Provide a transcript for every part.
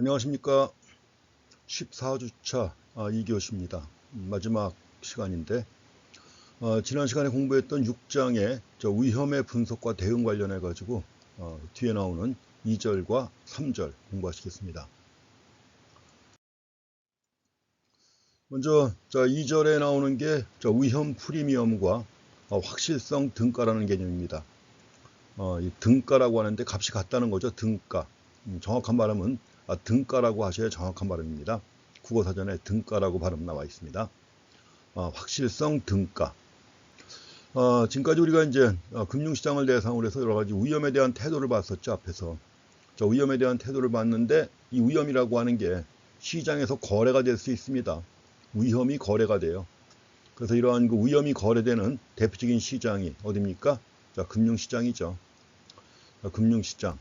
안녕하십니까. 14주차 2교시입니다. 마지막 시간인데 지난 시간에 공부했던 6장의 위험의 분석과 대응 관련해 가지고 뒤에 나오는 2절과 3절 공부하시겠습니다. 먼저 2절에 나오는 게 위험 프리미엄과 확실성 등가라는 개념입니다. 이 등가라고 하는데 값이 같다는 거죠. 등가. 정확한 발음은 등가라고 하셔야 정확한 발음입니다. 국어사전에 등가라고 발음 나와 있습니다. 확실성 등가. 지금까지 우리가 이제 금융시장을 대상으로 해서 여러 가지 위험에 대한 태도를 봤었죠. 앞에서. 위험에 대한 태도를 봤는데 이 위험이라고 하는 게 시장에서 거래가 될 수 있습니다. 위험이 거래가 돼요. 그래서 이러한 그 위험이 거래되는 대표적인 시장이 어디입니까? 금융시장이죠. 금융시장.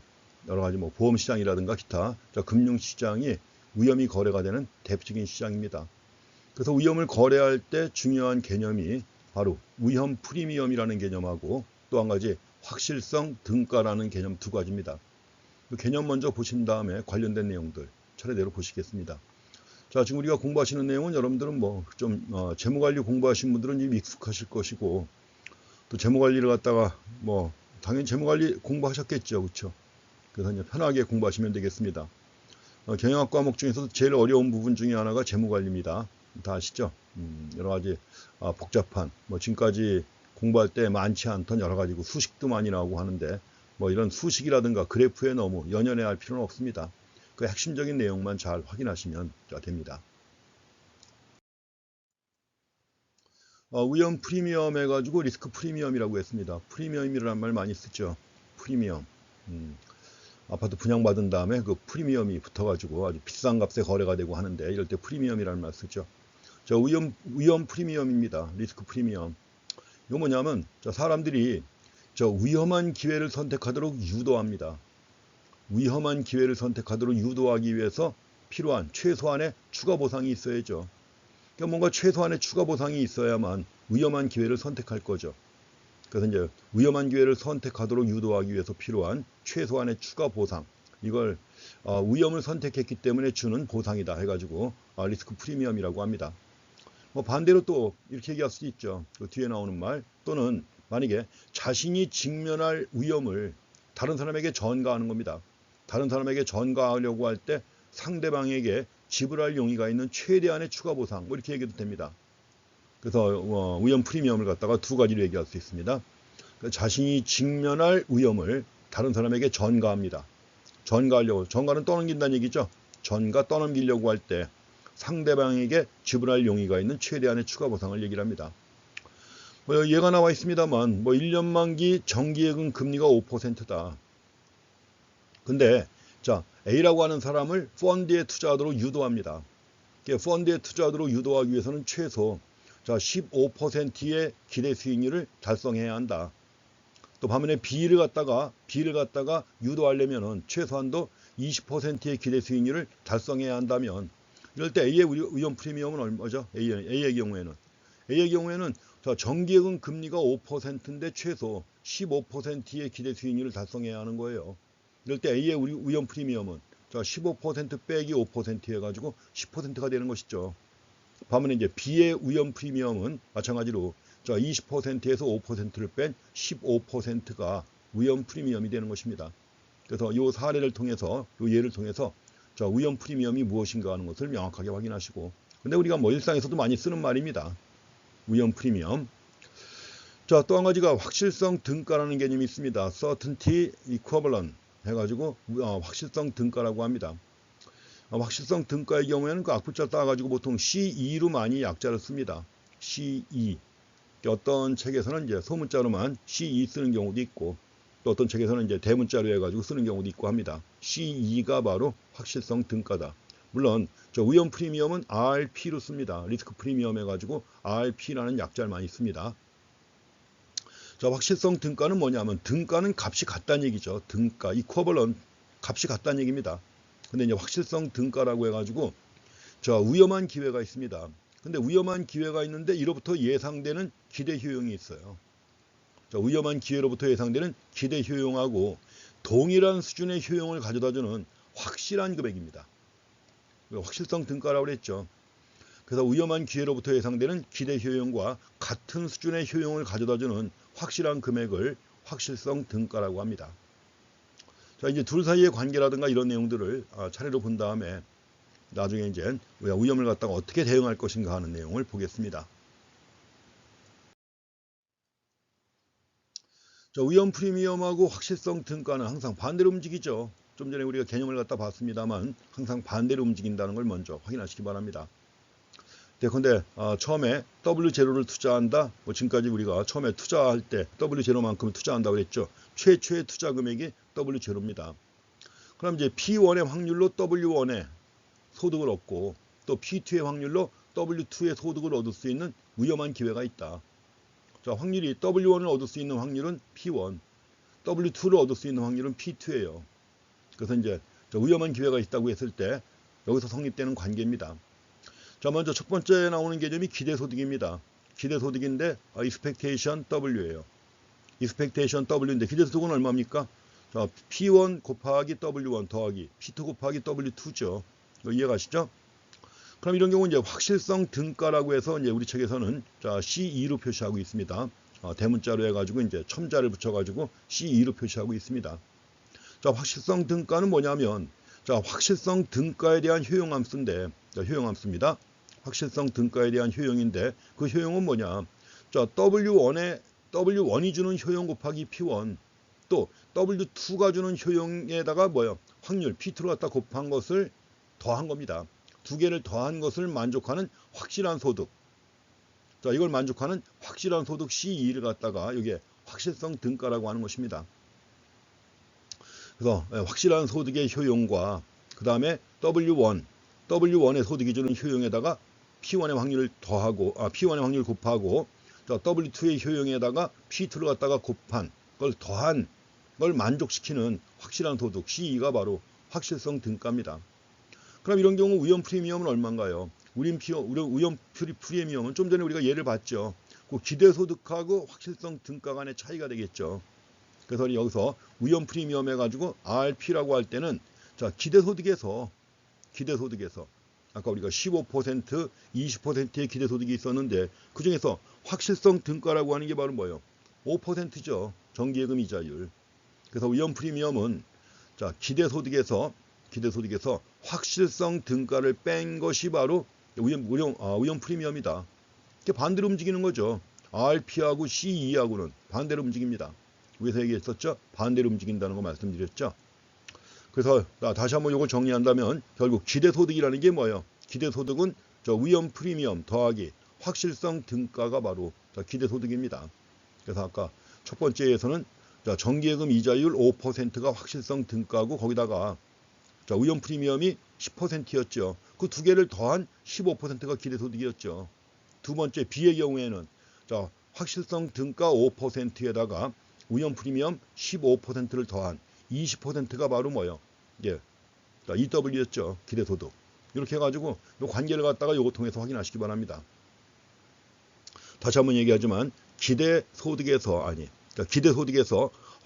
여러 가지 뭐 보험시장이라든가 기타 금융시장이 위험이 거래가 되는 대표적인 시장입니다. 그래서 위험을 거래할 때 중요한 개념이 바로 위험 프리미엄이라는 개념하고 또 한 가지 확실성 등가라는 개념 두 가지입니다. 그 개념 먼저 보신 다음에 관련된 내용들 차례대로 보시겠습니다. 자, 지금 우리가 공부하시는 내용은 여러분들은 뭐 좀 재무관리 공부하신 분들은 이미 익숙하실 것이고 또 재무관리를 갖다가 뭐 당연히 재무관리 공부하셨겠죠, 그렇죠? 그래서 이제 편하게 공부하시면 되겠습니다. 경영학 과목 중에서도 제일 어려운 부분 중에 하나가 재무관리입니다. 다 아시죠? 여러 가지 복잡한 뭐 지금까지 공부할 때 많지 않던 여러 가지 수식도 많이 나오고 하는데 뭐 이런 수식이라든가 그래프에 너무 연연해 필요는 없습니다. 그 핵심적인 내용만 잘 확인하시면 됩니다. 위험 프리미엄 해가지고 리스크 프리미엄이라고 했습니다. 프리미엄이라는 말 많이 쓰죠. 프리미엄. 아파트 분양받은 다음에 그 프리미엄이 붙어가지고 아주 비싼 값에 거래가 되고 하는데 이럴 때 프리미엄이라는 말 쓰죠. 위험 프리미엄입니다. 리스크 프리미엄. 이거 뭐냐면 사람들이 위험한 기회를 선택하도록 유도합니다. 위험한 기회를 선택하도록 유도하기 위해서 필요한 최소한의 추가 보상이 있어야죠. 그러니까 뭔가 최소한의 추가 보상이 있어야만 위험한 기회를 선택할 거죠. 그래서 이제 위험한 기회를 선택하도록 유도하기 위해서 필요한 최소한의 추가 보상, 이걸 위험을 선택했기 때문에 주는 보상이다 해가지고 리스크 프리미엄이라고 합니다. 뭐 반대로 또 이렇게 얘기할 수도 있죠. 그 뒤에 나오는 말, 또는 만약에 자신이 직면할 위험을 다른 사람에게 전가하는 겁니다. 다른 사람에게 전가하려고 할 때 상대방에게 지불할 용의가 있는 최대한의 추가 보상, 뭐 이렇게 얘기해도 됩니다. 그래서 위험 프리미엄을 갖다가 두 가지로 얘기할 수 있습니다. 자신이 직면할 위험을 다른 사람에게 전가합니다. 전가하려고, 전가는 떠넘긴다는 얘기죠. 전가 떠넘기려고 할 때 상대방에게 지불할 용의가 있는 최대한의 추가 보상을 얘기를 합니다. 얘가 나와 있습니다만 1년 만기 정기예금 금리가 5%다. 근데 A라고 하는 사람을 펀드에 투자하도록 유도합니다. 펀드에 투자하도록 유도하기 위해서는 최소 15%의 기대 수익률을 달성해야 한다. 또 반면에 B를 갖다가 유도하려면 최소한도 20%의 기대 수익률을 달성해야 한다면, 이럴 때 A의 위험 프리미엄은 얼마죠? A의 경우에는 정기예금 금리가 5%인데 최소 15%의 기대 수익률을 달성해야 하는 거예요. 이럴 때 A의 위험 프리미엄은 15% 빼기 5% 해가지고 10%가 되는 것이죠. 반면에 이제 B의 위험 프리미엄은 마찬가지로 20%에서 5%를 뺀 15%가 위험 프리미엄이 되는 것입니다. 그래서 이 사례를 통해서, 이 예를 통해서 위험 프리미엄이 무엇인가 하는 것을 명확하게 확인하시고, 근데 우리가 뭐 일상에서도 많이 쓰는 말입니다. 위험 프리미엄. 또 한 가지가 확실성 등가라는 개념이 있습니다. certainty equivalent 해가지고 확실성 등가라고 합니다. 확실성 등가의 경우에는 그 악플자 따가지고 보통 CE로 많이 약자를 씁니다. CE. 어떤 책에서는 이제 소문자로만 CE 쓰는 경우도 있고, 또 어떤 책에서는 이제 대문자로 해가지고 쓰는 경우도 있고 합니다. CE가 바로 확실성 등가다. 물론 위험 프리미엄은 RP로 씁니다. 리스크 프리미엄 해가지고 RP라는 약자를 많이 씁니다. 확실성 등가는 뭐냐면, 등가는 값이 같다는 얘기죠. 등가, equivalent, 값이 같다는 얘기입니다. 근데 이제 확실성 등가라고 해가지고 위험한 기회가 있습니다. 근데 위험한 기회가 있는데 이로부터 예상되는 기대 효용이 있어요. 위험한 기회로부터 예상되는 기대 효용하고 동일한 수준의 효용을 가져다주는 확실한 금액입니다. 확실성 등가라고 그랬죠. 그래서 위험한 기회로부터 예상되는 기대 효용과 같은 수준의 효용을 가져다주는 확실한 금액을 확실성 등가라고 합니다. 자, 이제 둘 사이의 관계라든가 이런 내용들을 차례로 본 다음에 나중에 이제 위험을 갖다가 어떻게 대응할 것인가 하는 내용을 보겠습니다. 자, 위험 프리미엄하고 확실성 등가는 항상 반대로 움직이죠. 좀 전에 우리가 개념을 갖다 봤습니다만 항상 반대로 움직인다는 걸 먼저 확인하시기 바랍니다. 근데 처음에 W0를 투자한다. 지금까지 우리가 처음에 투자할 때 W0만큼 투자한다고 그랬죠. 최초의 투자 금액이 W0입니다. 그럼 이제 P1의 확률로 W1의 소득을 얻고 또 P2의 확률로 W2의 소득을 얻을 수 있는 위험한 기회가 있다. 자, 확률이 W1을 얻을 수 있는 확률은 P1, W2를 얻을 수 있는 확률은 P2예요. 그래서 이제 위험한 기회가 있다고 했을 때 여기서 성립되는 관계입니다. 자, 먼저 첫 번째 나오는 개념이 기대소득입니다. 기대소득인데 expectation W예요. expectation W인데 기대소득은 얼마입니까? 자, P1 곱하기 W1 더하기 P2 곱하기 W2죠. 이해가시죠? 그럼 이런 경우는 이제 확실성 등가라고 해서 이제 우리 책에서는 자, C2로 표시하고 있습니다. 대문자로 해가지고 이제 첨자를 붙여가지고 C2로 표시하고 있습니다. 자, 확실성 등가는 뭐냐면 자, 확실성 등가에 대한 효용함수인데 자, 효용함수입니다. 확실성 등가에 대한 효용인데 그 효용은 뭐냐? 자, W1이 주는 효용 곱하기 P1 또 W2가 주는 효용에다가 뭐요? 확률 P2로 갖다 곱한 것을 더한 겁니다. 두 개를 더한 것을 만족하는 확실한 소득. 자, 이걸 만족하는 확실한 소득 C2를 갖다가 여기에 확실성 등가라고 하는 것입니다. 그래서 확실한 소득의 효용과 그 다음에 W1의 소득이 주는 효용에다가 P1의 확률을 더하고 P1의 확률을 곱하고 자, W2의 효용에다가 P2를 갖다가 곱한 걸 더한 걸 만족시키는 확실한 소득 C2가 바로 확실성 등가입니다. 그럼 이런 경우 위험 프리미엄은 얼마인가요? 위험 프리미엄은 좀 전에 우리가 예를 봤죠. 그 기대소득하고 확실성 등가 간의 차이가 되겠죠. 그래서 여기서 위험 프리미엄 해가지고 RP라고 할 때는 자, 기대소득에서 아까 우리가 15%, 20%의 기대소득이 있었는데 그 중에서 확실성 등가라고 하는 게 바로 뭐예요? 5%죠. 정기예금 이자율. 그래서 위험 프리미엄은 자, 기대소득에서 확실성 등가를 뺀 것이 바로 위험 프리미엄이다. 이렇게 반대로 움직이는 거죠. RP하고 C2하고는 반대로 움직입니다. 위에서 얘기했었죠. 반대로 움직인다는 거 말씀드렸죠. 그래서 다시 한번 이걸 정리한다면 결국 기대소득이라는 게 뭐예요? 기대소득은 저 위험 프리미엄 더하기 확실성 등가가 바로 기대소득입니다. 그래서 아까 첫 번째에서는 정기예금 이자율 5%가 확실성 등가고 거기다가 위험 프리미엄이 10%였죠. 그 두 개를 더한 15%가 기대소득이었죠. 두 번째 B의 경우에는 확실성 등가 5%에다가 위험 프리미엄 15%를 더한 20%가 바로 뭐예요? 예, EW였죠. 기대소득. 이렇게 해가지고 이 관계를 갖다가 요거 통해서 확인하시기 바랍니다. 다시 한번 얘기하지만 기대소득에서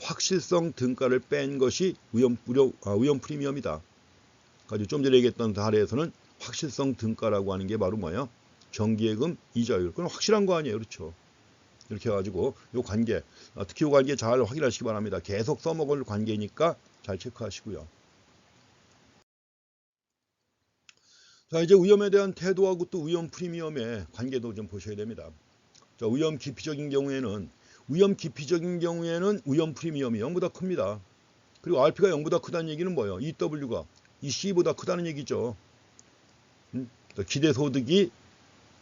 확실성 등가를 뺀 것이 위험 프리미엄이다. 가지고 좀 전에 얘기했던 사례에서는 확실성 등가라고 하는 게 바로 뭐예요? 정기예금 이자율. 그건 확실한 거 아니에요, 그렇죠? 이렇게 해가지고 이 관계, 특히 이 관계 잘 확인하시기 바랍니다. 계속 써먹을 관계니까 잘 체크하시고요. 자, 이제 위험에 대한 태도하고 또 위험 프리미엄의 관계도 좀 보셔야 됩니다. 자, 위험 기피적인 경우에는 위험 프리미엄이 0보다 큽니다. 그리고 RP가 0보다 크다는 얘기는 뭐예요? EW가 EC보다 크다는 얘기죠. 기대소득이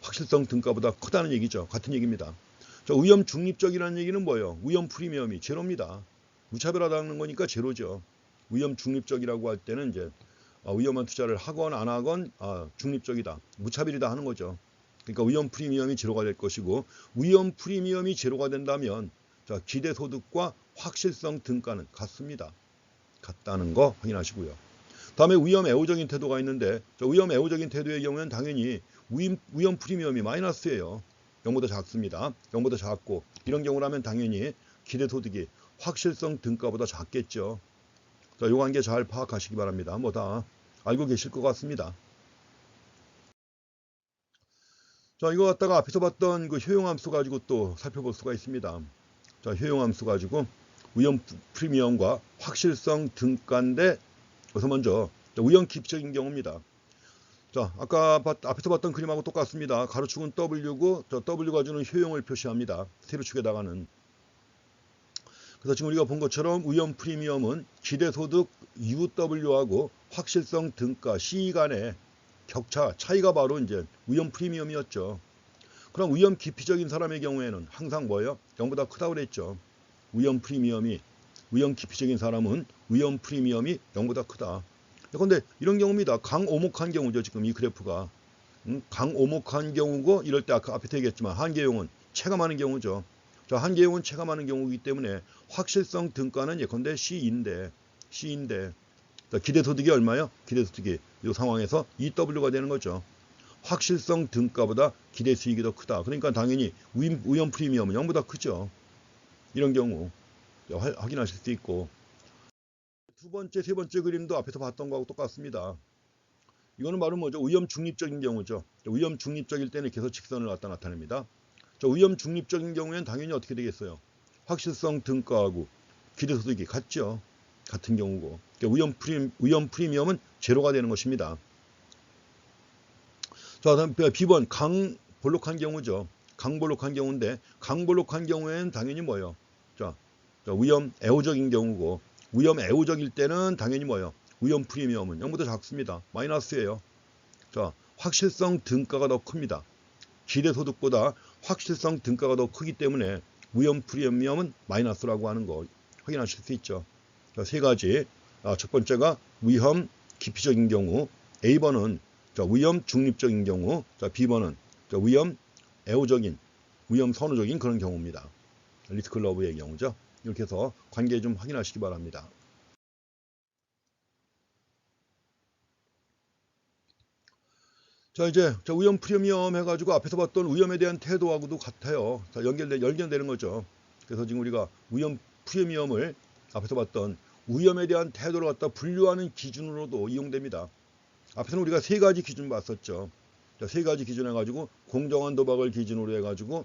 확실성 등가보다 크다는 얘기죠. 같은 얘기입니다. 자, 위험 중립적이라는 얘기는 뭐예요? 위험 프리미엄이 제로입니다. 무차별하다는 거니까 제로죠. 위험 중립적이라고 할 때는 이제 위험한 투자를 하건 안 하건 중립적이다. 무차별이다 하는 거죠. 그러니까 위험 프리미엄이 제로가 될 것이고 위험 프리미엄이 제로가 된다면 자, 기대소득과 확실성 등가는 같습니다. 같다는 거 확인하시고요. 다음에 위험 애호적인 태도가 있는데 위험 애호적인 태도의 경우에는 당연히 위험 프리미엄이 마이너스예요. 0보다 작습니다. 0보다 작고 이런 경우라면 당연히 기대소득이 확실성 등가보다 작겠죠. 자, 요 관계 잘 파악하시기 바랍니다. 뭐 다 알고 계실 것 같습니다. 자, 이거 갖다가 앞에서 봤던 그 효용함수 가지고 또 살펴볼 수가 있습니다. 자, 효용함수 가지고 위험 프리미엄과 확실성 등가인데, 여기서 먼저 위험 기피적인 경우입니다. 자, 아까 앞에서 봤던 그림하고 똑같습니다. 가로축은 W고, 저 W가 주는 효용을 표시합니다. 세로축에다가는. 그래서 지금 우리가 본 것처럼 위험 프리미엄은 기대소득 UW하고 확실성 등가 C 간의 격차, 차이가 바로 이제 위험 프리미엄이었죠. 그럼 위험 기피적인 사람의 경우에는 항상 뭐예요? 0보다 크다고 그랬죠. 위험 기피적인 사람은 위험 프리미엄이 0보다 크다. 그런데 이런 경우입니다. 강오목한 경우죠. 지금 이 그래프가. 강오목한 경우고, 이럴 때 아까 앞에 얘기했지만 한계용은 체감하는 경우죠. 자, 한계용은 체감하는 경우이기 때문에 확실성 등가는 예컨대 C인데 기대소득이 얼마요? 기대소득이 이 상황에서 EW가 되는 거죠. 확실성 등가보다 기대수익이 더 크다. 그러니까 당연히 위험 프리미엄은 0보다 크죠. 이런 경우 확인하실 수 있고, 두 번째, 세 번째 그림도 앞에서 봤던 거하고 똑같습니다. 이거는 바로 뭐죠? 위험 중립적인 경우죠. 위험 중립적일 때는 계속 직선을 갖다 나타냅니다. 위험 중립적인 경우에는 당연히 어떻게 되겠어요? 확실성 등가하고 기대소득이 같죠. 같은 경우고. 위험 프리미엄은 제로가 되는 것입니다. 자, 다음 B번 강볼록한 경우죠. 강볼록한 경우인데, 강볼록한 경우에는 당연히 뭐예요? 자, 위험 애호적인 경우고, 위험 애호적일 때는 당연히 뭐예요? 위험 프리미엄은 0보다 작습니다. 마이너스예요. 자, 확실성 등가가 더 큽니다. 기대소득보다 확실성 등가가 더 크기 때문에 위험 프리미엄은 마이너스라고 하는 거 확인하실 수 있죠. 자, 세 가지. 첫 번째가 위험 기피적인 경우, A번은 위험 중립적인 경우, B번은 위험 애호적인, 위험 선호적인 그런 경우입니다. 리스크 러브의 경우죠. 이렇게 해서 관계 좀 확인하시기 바랍니다. 자, 이제 위험 프리미엄 해가지고 앞에서 봤던 위험에 대한 태도하고도 같아요. 자, 연결되는 거죠. 그래서 지금 우리가 위험 프리미엄을 앞에서 봤던 위험에 대한 태도를 갖다 분류하는 기준으로도 이용됩니다. 앞에서는 우리가 세 가지 기준 봤었죠. 자, 세 가지 기준 해가지고 공정한 도박을 기준으로 해가지고,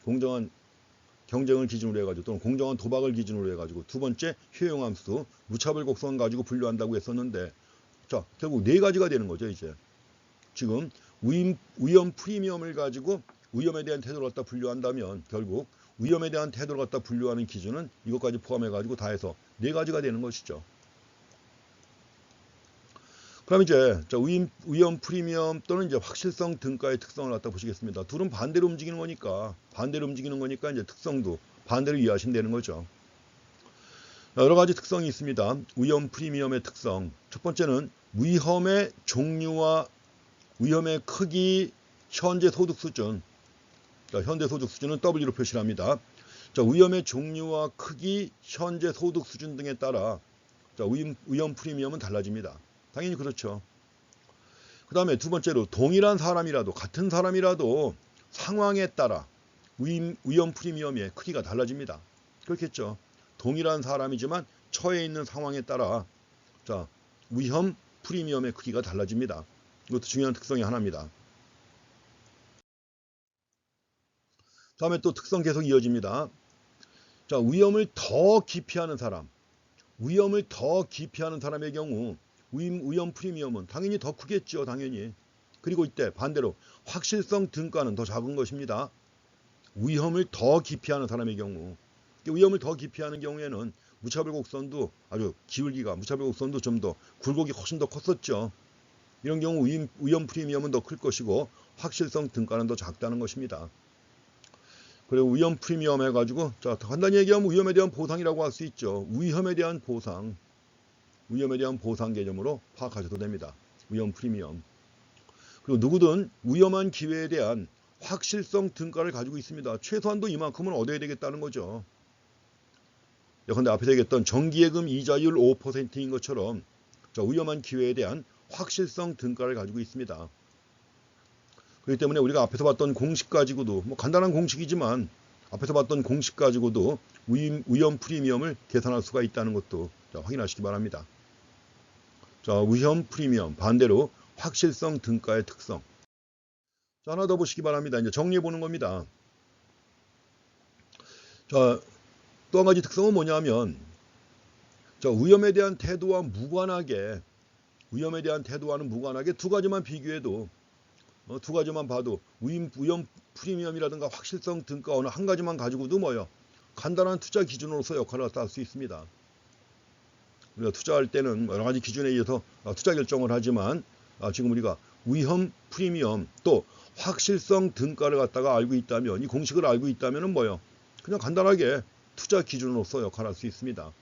공정한 경쟁을 기준으로 해가지고, 또는 공정한 도박을 기준으로 해가지고, 두 번째 효용함수, 무차별 곡선 가지고 분류한다고 했었는데, 자, 결국 네 가지가 되는 거죠. 이제 지금 위험 프리미엄을 가지고 위험에 대한 태도를 갖다 분류한다면, 결국 위험에 대한 태도를 갖다 분류하는 기준은 이것까지 포함해가지고 다 해서 네 가지가 되는 것이죠. 그럼 이제 위험 프리미엄 또는 이제 확실성 등가의 특성을 갖다 보시겠습니다. 둘은 반대로 움직이는 거니까 이제 특성도 반대로 이해하시면 되는 거죠. 여러 가지 특성이 있습니다. 위험 프리미엄의 특성. 첫 번째는 위험의 종류와 위험의 크기, 현재 소득 수준. 현재 소득 수준은 W로 표시를 합니다. 위험의 종류와 크기, 현재 소득 수준 등에 따라 위험 프리미엄은 달라집니다. 당연히 그렇죠. 그 다음에 두 번째로 동일한 사람이라도, 같은 사람이라도 상황에 따라 위험 프리미엄의 크기가 달라집니다. 그렇겠죠. 동일한 사람이지만 처해 있는 상황에 따라 위험 프리미엄의 크기가 달라집니다. 이것도 중요한 특성이 하나입니다. 다음에 또 특성 계속 이어집니다. 위험을 더 기피하는 사람의 경우 위험 프리미엄은 당연히 더 크겠죠. 당연히. 그리고 이때 반대로 확실성 등가는 더 작은 것입니다. 위험을 더 기피하는 사람의 경우, 위험을 더 기피하는 경우에는 무차별 곡선도 아주 기울기가, 무차별 곡선도 좀 더 굴곡이 훨씬 더 컸었죠. 이런 경우 위험 프리미엄은 더 클 것이고 확실성 등가는 더 작다는 것입니다. 그리고 위험 프리미엄 해가지고 간단히 얘기하면 위험에 대한 보상이라고 할 수 있죠. 위험에 대한 보상 개념으로 파악하셔도 됩니다. 위험 프리미엄. 그리고 누구든 위험한 기회에 대한 확실성 등가를 가지고 있습니다. 최소한도 이만큼은 얻어야 되겠다는 거죠. 예컨대 앞에서 얘기했던 정기예금 이자율 5%인 것처럼 위험한 기회에 대한 확실성 등가를 가지고 있습니다. 그렇기 때문에 우리가 앞에서 봤던 공식 가지고도, 간단한 공식이지만 앞에서 봤던 공식 가지고도 위험 프리미엄을 계산할 수가 있다는 것도 확인하시기 바랍니다. 위험 프리미엄, 반대로 확실성 등가의 특성. 자, 하나 더 보시기 바랍니다. 이제 정리해 보는 겁니다. 자, 또 한 가지 특성은 뭐냐면, 자, 위험에 대한 태도와 무관하게, 위험에 대한 태도와는 무관하게 두 가지만 비교해도, 두 가지만 봐도 위험 프리미엄이라든가 확실성 등가 어느 한 가지만 가지고도 뭐요? 간단한 투자 기준으로서 역할을 할 수 있습니다. 우리가 투자할 때는 여러 가지 기준에 의해서 투자 결정을 하지만 지금 우리가 위험 프리미엄 또 확실성 등가를 갖다가 알고 있다면 이 공식을 알고 있다면 뭐요? 그냥 간단하게 투자 기준으로서 역할을 할 수 있습니다.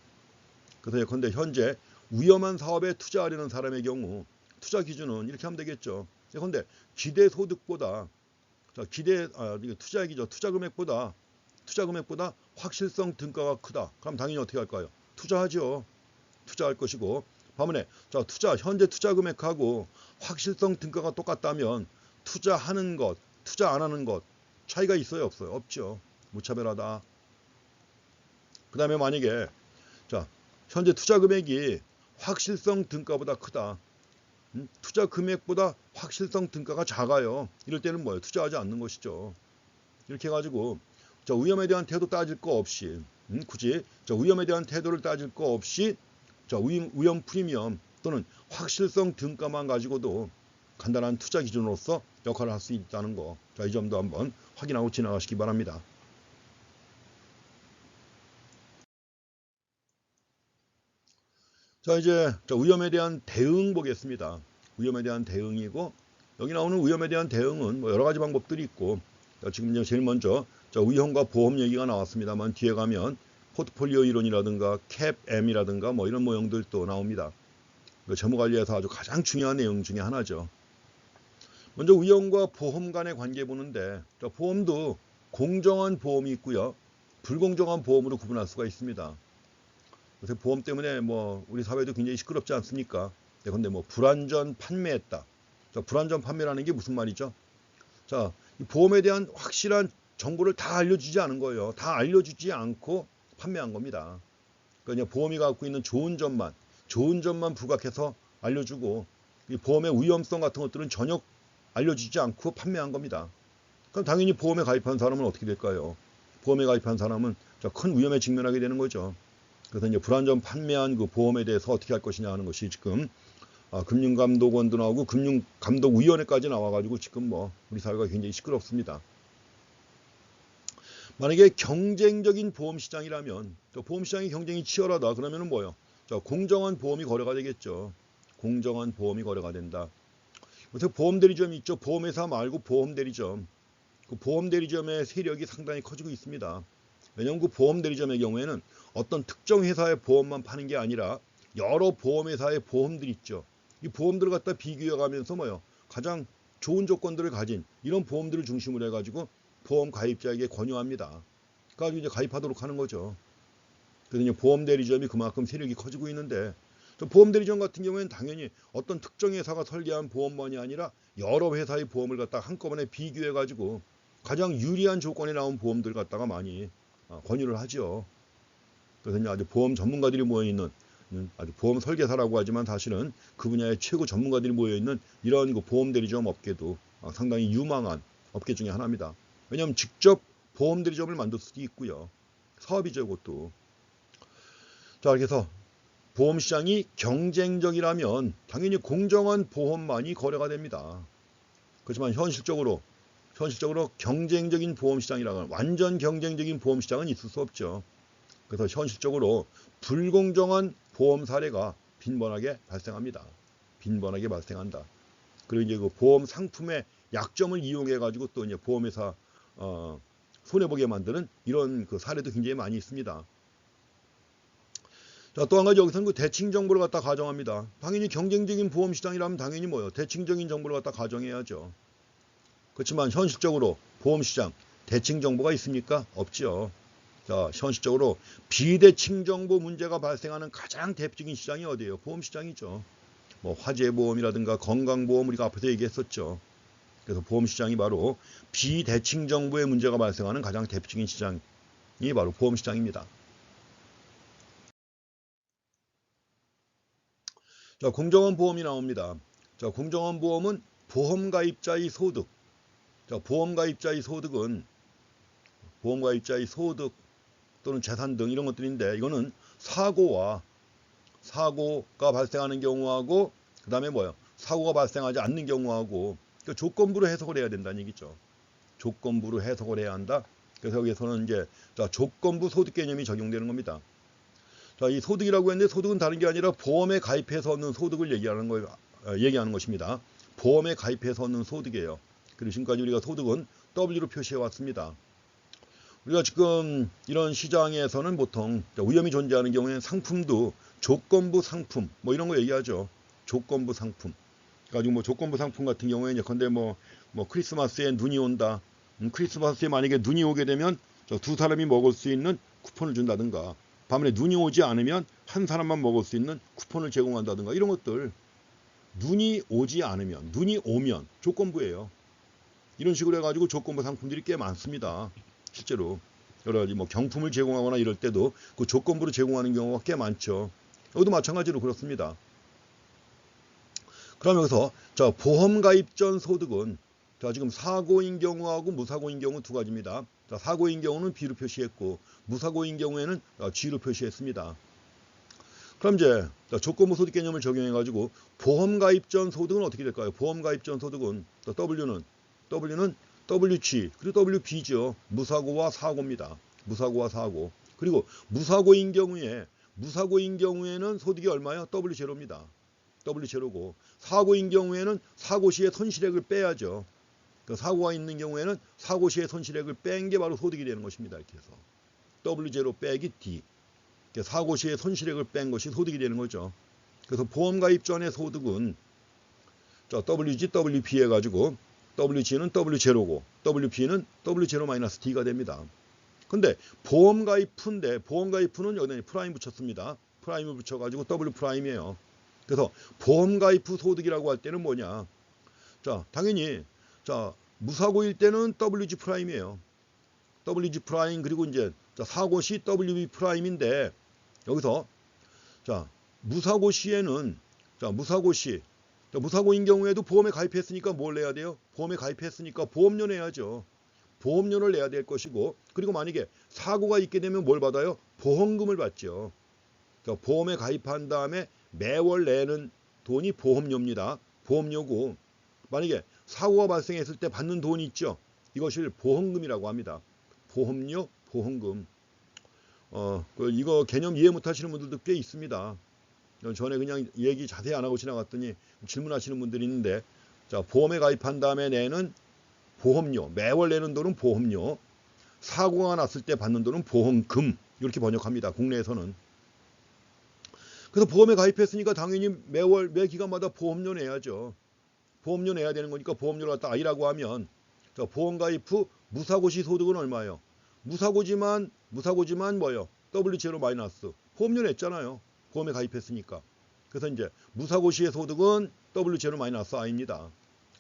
그래서 예컨대 현재 위험한 사업에 투자하려는 사람의 경우 투자 기준은 이렇게 하면 되겠죠. 예컨대 기대 소득보다 투자액이죠. 투자 금액보다 확실성 등가가 크다. 그럼 당연히 어떻게 할까요? 투자하죠. 투자할 것이고 반면에 현재 투자 금액하고 확실성 등가가 똑같다면 투자하는 것, 투자 안 하는 것 차이가 있어요, 없어요? 없죠. 무차별하다. 그 다음에 만약에 현재 투자 금액이 확실성 등가보다 크다. 투자 금액보다 확실성 등가가 작아요. 이럴 때는 뭐예요? 투자하지 않는 것이죠. 이렇게 해가지고 위험에 대한 태도 따질 거 없이 굳이 위험에 대한 태도를 따질 거 없이 위험 프리미엄 또는 확실성 등가만 가지고도 간단한 투자 기준으로서 역할을 할 수 있다는 거. 이 점도 한번 확인하고 지나가시기 바랍니다. 이제 위험에 대한 대응 보겠습니다. 위험에 대한 대응이고 여기 나오는 위험에 대한 대응은 여러 가지 방법들이 있고 지금 이제 제일 먼저 위험과 보험 얘기가 나왔습니다만 뒤에 가면 포트폴리오 이론이라든가 캡M이라든가 이런 모형들도 나옵니다. 재무관리에서 아주 가장 중요한 내용 중에 하나죠. 먼저 위험과 보험 간의 관계 보는데 보험도 공정한 보험이 있고요. 불공정한 보험으로 구분할 수가 있습니다. 요새 보험 때문에 우리 사회도 굉장히 시끄럽지 않습니까? 근데 불완전 판매했다. 불완전 판매라는 게 무슨 말이죠? 이 보험에 대한 확실한 정보를 다 알려주지 않은 거예요. 다 알려주지 않고 판매한 겁니다. 그러니까 보험이 갖고 있는 좋은 점만 부각해서 알려주고 이 보험의 위험성 같은 것들은 전혀 알려주지 않고 판매한 겁니다. 그럼 당연히 보험에 가입한 사람은 어떻게 될까요? 보험에 가입한 사람은 큰 위험에 직면하게 되는 거죠. 그래서 이제 불완전 판매한 그 보험에 대해서 어떻게 할 것이냐 하는 것이 지금 금융감독원도 나오고 금융감독위원회까지 나와가지고 지금 우리 사회가 굉장히 시끄럽습니다. 만약에 경쟁적인 보험 시장이라면 보험 시장의 경쟁이 치열하다 그러면은 뭐요? 공정한 보험이 거래가 되겠죠. 공정한 보험이 거래가 된다. 요새 보험 대리점이 있죠. 보험회사 말고 보험 대리점. 그 보험 대리점의 세력이 상당히 커지고 있습니다. 왜냐하면 그 보험 대리점의 경우에는 어떤 특정 회사의 보험만 파는 게 아니라 여러 보험회사의 보험들이 있죠. 이 보험들을 갖다 비교해가면서 가장 좋은 조건들을 가진 이런 보험들을 중심으로 해가지고 보험 가입자에게 권유합니다. 그래서 이제 가입하도록 하는 거죠. 그래서 이제 보험 대리점이 그만큼 세력이 커지고 있는데 보험 대리점 같은 경우에는 당연히 어떤 특정 회사가 설계한 보험만이 아니라 여러 회사의 보험을 갖다가 한꺼번에 비교해가지고 가장 유리한 조건에 나온 보험들 갖다가 많이 권유를 하죠. 그래서 이제 아주 보험 전문가들이 모여있는 아주 보험 설계사라고 하지만 사실은 그 분야의 최고 전문가들이 모여있는 이런 그 보험 대리점 업계도 상당히 유망한 업계 중에 하나입니다. 왜냐하면 직접 보험 대리점을 만들 수도 있고요. 사업이죠, 그것도. 그래서 보험 시장이 경쟁적이라면 당연히 공정한 보험만이 거래가 됩니다. 그렇지만 현실적으로 경쟁적인 보험 시장이라면 완전 경쟁적인 보험 시장은 있을 수 없죠. 그래서 현실적으로 불공정한 보험 사례가 빈번하게 발생합니다. 빈번하게 발생한다. 그리고 이제 그 보험 상품의 약점을 이용해 가지고 또 이제 보험회사 손해보게 만드는 이런 그 사례도 굉장히 많이 있습니다. 또 한 가지 여기서는 그 대칭 정보를 갖다 가정합니다. 당연히 경쟁적인 보험 시장이라면 당연히 대칭적인 정보를 갖다 가정해야죠. 그렇지만 현실적으로 보험 시장 대칭 정보가 있습니까? 없죠. 현실적으로 비대칭 정보 문제가 발생하는 가장 대표적인 시장이 어디예요? 보험 시장이죠. 화재 보험이라든가 건강보험 우리가 앞에서 얘기했었죠. 그래서 보험 시장이 바로 비대칭 정보의 문제가 발생하는 가장 대표적인 시장이 바로 보험 시장입니다. 공정한 보험이 나옵니다. 공정한 보험은 보험 가입자의 소득, 자, 보험가입자의 소득 또는 재산 등 이런 것들인데, 이거는 사고가 발생하는 경우하고, 그 다음에 뭐예요? 사고가 발생하지 않는 경우하고, 그러니까 조건부로 해석을 해야 된다는 얘기죠. 조건부로 해석을 해야 한다. 그래서 여기서는 이제 자, 조건부 소득 개념이 적용되는 겁니다. 자, 이 소득이라고 했는데, 소득은 다른 게 아니라 보험에 가입해서 얻는 소득을 얘기하는 것입니다. 보험에 가입해서 얻는 소득이에요. 그리고 지금까지 우리가 소득은 W로 표시해 왔습니다. 우리가 지금 이런 시장에서는 보통 위험이 존재하는 경우에는 상품도 조건부 상품 뭐 이런 거 얘기하죠. 조건부 상품. 가지고 뭐 조건부 상품 같은 경우에 예컨대 뭐 크리스마스에 눈이 온다. 크리스마스에 만약에 눈이 오게 되면 두 사람이 먹을 수 있는 쿠폰을 준다든가, 반면에 눈이 오지 않으면 한 사람만 먹을 수 있는 쿠폰을 제공한다든가, 이런 것들. 눈이 오지 않으면, 눈이 오면 조건부예요. 이런 식으로 해가지고 조건부 상품들이 꽤 많습니다. 실제로 여러 가지 뭐 경품을 제공하거나 이럴 때도 그 조건부로 제공하는 경우가 꽤 많죠. 여기도 마찬가지로 그렇습니다. 그럼 여기서 자, 보험 가입 전 소득은 자, 지금 사고인 경우하고 무사고인 경우 두 가지입니다. 자, 사고인 경우는 B로 표시했고, 무사고인 경우에는 G로 표시했습니다. 그럼 이제 조건부 소득 개념을 적용해 가지고 보험 가입 전 소득은 어떻게 될까요? 보험 가입 전 소득은 W는 WG 그리고 WB죠. 무사고와 사고입니다. 무사고와 사고. 그리고 무사고인 경우에는 소득이 얼마요? W0입니다. W0고, 사고인 경우에는 사고 시에 손실액을 빼야죠. 그 사고가 있는 경우에는 사고 시에 손실액을 뺀 게 바로 소득이 되는 것입니다. 이렇게 해서 W0 빼기 D. 사고 시에 손실액을 뺀 것이 소득이 되는 거죠. 그래서 보험 가입 전의 소득은 WG, WP 해가지고 WG는 W0고 WP는 W0-D가 됩니다. 근데 보험 가입 푸는 여기다 프라임 붙였습니다. 프라임을 붙여가지고 W 프라임이에요. 그래서 보험 가입 후 소득이라고 할 때는 뭐냐? 자, 당연히 무사고일 때는 WG 프라임이에요. WG 프라임. 그리고 이제 사고 시 WB 프라임인데, 여기서 무사고 시에는 무사고인 경우에도 보험에 가입했으니까 뭘 내야 돼요? 보험에 가입했으니까 보험료 내야죠. 보험료를 내야 될 것이고, 그리고 만약에 사고가 있게 되면 뭘 받아요? 보험금을 받죠. 보험에 가입한 다음에 매월 내는 돈이 보험료입니다. 보험료고, 만약에 사고가 발생했을 때 받는 돈이 있죠. 이것을 보험금이라고 합니다. 보험료, 보험금. 이거 개념 이해 못 하시는 분들도 꽤 있습니다. 전에 그냥 얘기 자세히 안 하고 지나갔더니 질문하시는 분들이 있는데, 자, 보험에 가입한 다음에 내는 보험료, 매월 내는 돈은 보험료, 사고가 났을 때 받는 돈은 보험금, 이렇게 번역합니다. 국내에서는. 그래서 보험에 가입했으니까 당연히 매 기간마다 보험료 내야죠. 보험료 내야 되는 거니까 보험료를 갖다 I라고 하면, 자, 보험 가입 후 무사고 시 소득은 얼마예요? 무사고지만 뭐예요? W0 마이너스. 보험료 냈잖아요. 보험에 가입했으니까. 그래서 이제 무사고 시의 소득은 W0 마이너스 I입니다.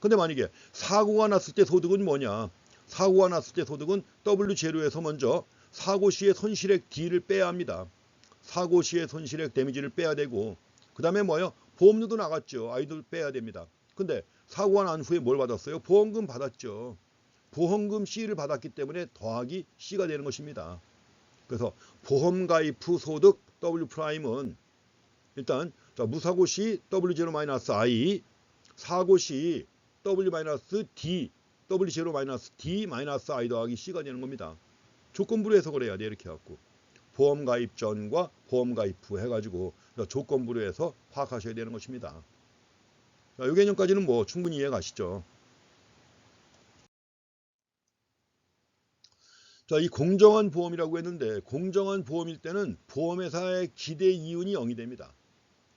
근데 만약에 사고가 났을 때 소득은 뭐냐? 사고가 났을 때 소득은 W0에서 먼저 사고 시의 손실액 D를 빼야 합니다. 사고 시의 손실액 데미지를 빼야 되고, 그 다음에 뭐예요? 보험료도 나갔죠. I도 빼야 됩니다. 근데 사고가 난 후에 뭘 받았어요? 보험금 받았죠. 보험금 C를 받았기 때문에 더하기 C가 되는 것입니다. 그래서 보험 가입 후 소득 W 프라임은 일단 무사고 시 W0-I, 사고 시 W-D, W0-D-I 더하기 C가 되는 겁니다. 조건부로 해석을 해야 돼. 이렇게 해갖고 보험 가입 전과 보험 가입 후 해가지고 조건부로 해서 파악하셔야 되는 것입니다. 이 개념까지는 뭐 충분히 이해 가시죠. 자, 이 공정한 보험이라고 했는데, 공정한 보험일 때는 보험회사의 기대 이윤이 0이 됩니다.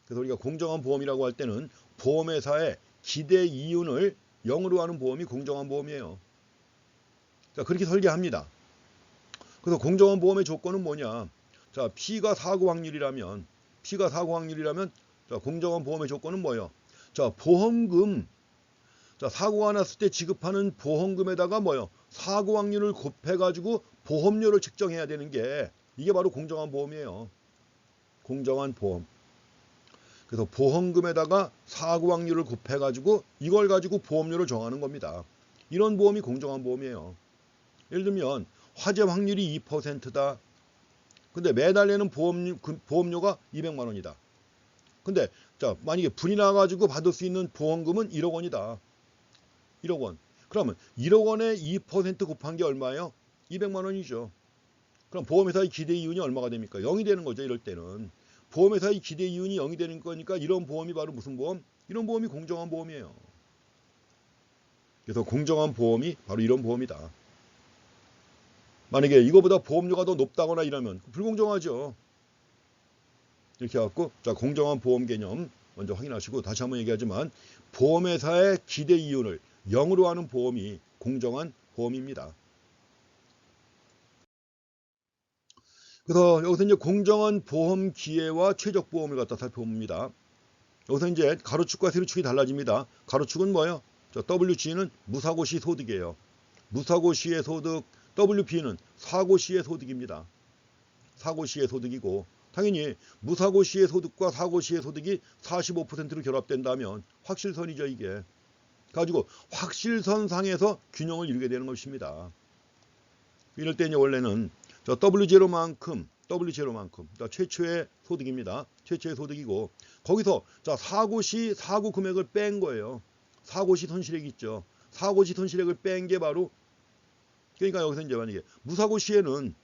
그래서 우리가 공정한 보험이라고 할 때는 보험회사의 기대 이윤을 0으로 하는 보험이 공정한 보험이에요. 자, 그렇게 설계합니다. 그래서 공정한 보험의 조건은 뭐냐? 자, P가 사고 확률이라면 자, 공정한 보험의 조건은 뭐예요? 자, 보험금. 자, 사고가 났을 때 지급하는 보험금에다가 뭐예요? 사고 확률을 곱해가지고 보험료를 측정해야 되는 게, 이게 바로 공정한 보험이에요. 공정한 보험. 그래서 보험금에다가 사고 확률을 곱해가지고 이걸 가지고 보험료를 정하는 겁니다. 이런 보험이 공정한 보험이에요. 예를 들면 화재 확률이 2%다. 근데 매달 내는 보험료가 200만 원이다. 근데 자, 만약에 불이 나가지고 받을 수 있는 보험금은 1억 원이다. 1억 원. 그러면 1억 원에 2% 곱한 게 얼마예요? 200만 원이죠. 그럼 보험회사의 기대 이윤이 얼마가 됩니까? 0이 되는 거죠. 이럴 때는. 보험회사의 기대 이윤이 0이 되는 거니까 이런 보험이 바로 무슨 보험? 이런 보험이 공정한 보험이에요. 그래서 공정한 보험이 바로 이런 보험이다. 만약에 이거보다 보험료가 더 높다거나 이러면 불공정하죠. 이렇게 해갖고 자, 공정한 보험 개념 먼저 확인하시고, 다시 한번 얘기하지만 보험회사의 기대 이윤을 0으로 하는 보험이 공정한 보험입니다. 그래서 여기서 이제 공정한 보험 기회와 최적 보험을 갖다 살펴봅니다. 여기서 이제 가로축과 세로축이 달라집니다. 가로축은 뭐예요? 저 WG는 무사고 시 소득이에요. 무사고 시의 소득, WP는 사고 시의 소득입니다. 사고 시의 소득이고, 당연히 무사고 시의 소득과 사고 시의 소득이 45%로 결합된다면 확실선이죠, 이게. 가지고 확실선상에서 균형을 이루게 되는 것입니다. 이럴 때 이제 원래는 저 W0만큼 그러니까 최초의 소득입니다. 최초의 소득이고, 거기서 자, 사고 시 사고 금액을 뺀 거예요. 사고 시 손실액 있죠. 사고 시 손실액을 뺀 게 바로, 그러니까 여기서 이제 만약에 무사고 시에는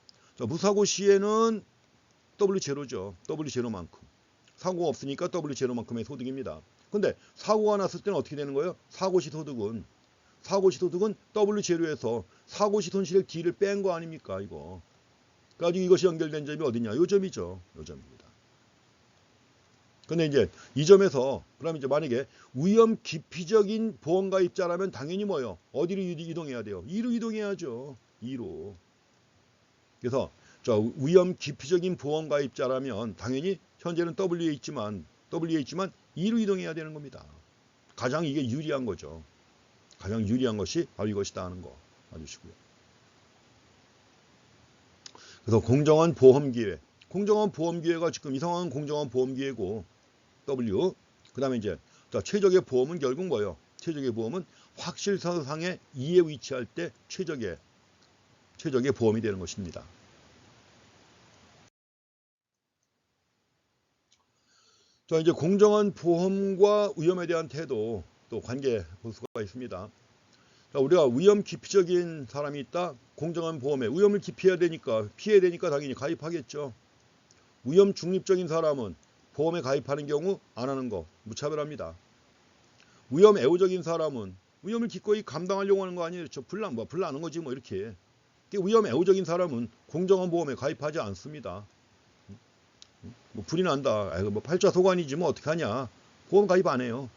W0죠. W0만큼. 사고가 없으니까 W0만큼의 소득입니다. 근데 사고가 났을 때는 어떻게 되는 거예요? 사고 시 소득은 W0에서 사고 시 손실액 D를 뺀 거 아닙니까, 이거. 가지고 이것이 연결된 점이 어디냐? 요 점이죠. 요 점입니다. 근데 이제 이 점에서 그럼 이제 만약에 위험 기피적인 보험 가입자라면 당연히 뭐예요? 어디로 이동해야 돼요? 2로 이동해야죠. 2로. 그래서 저 위험 기피적인 보험 가입자라면 당연히 현재는 W에 있지만 2로 이동해야 되는 겁니다. 가장 이게 유리한 거죠. 가장 유리한 것이 바로 이것이다 하는 거 봐주시고요. 그래서 공정한 보험 기회. 공정한 보험 기회가 지금 이 상황은 공정한 보험 기회고 W. 그 다음에 이제 자, 최적의 보험은 결국 뭐예요? 최적의 보험은 확실선상에 2에 위치할 때 최적의 보험이 되는 것입니다. 자, 이제 공정한 보험과 위험에 대한 태도 또 관계 볼 수가 있습니다. 자, 우리가 위험 기피적인 사람이 있다. 공정한 보험에 위험을 기피해야 되니까, 피해야 되니까 당연히 가입하겠죠. 위험 중립적인 사람은 보험에 가입하는 경우 안 하는 거 무차별합니다. 위험 애호적인 사람은 위험을 기꺼이 감당하려고 하는 거 아니에요. 저 불나는 거지 뭐 이렇게. 위험 애호적인 사람은 공정한 보험에 가입하지 않습니다. 뭐 불이 난다. 뭐 팔자소관이지 뭐 어떻게 하냐. 보험 가입 안 해요.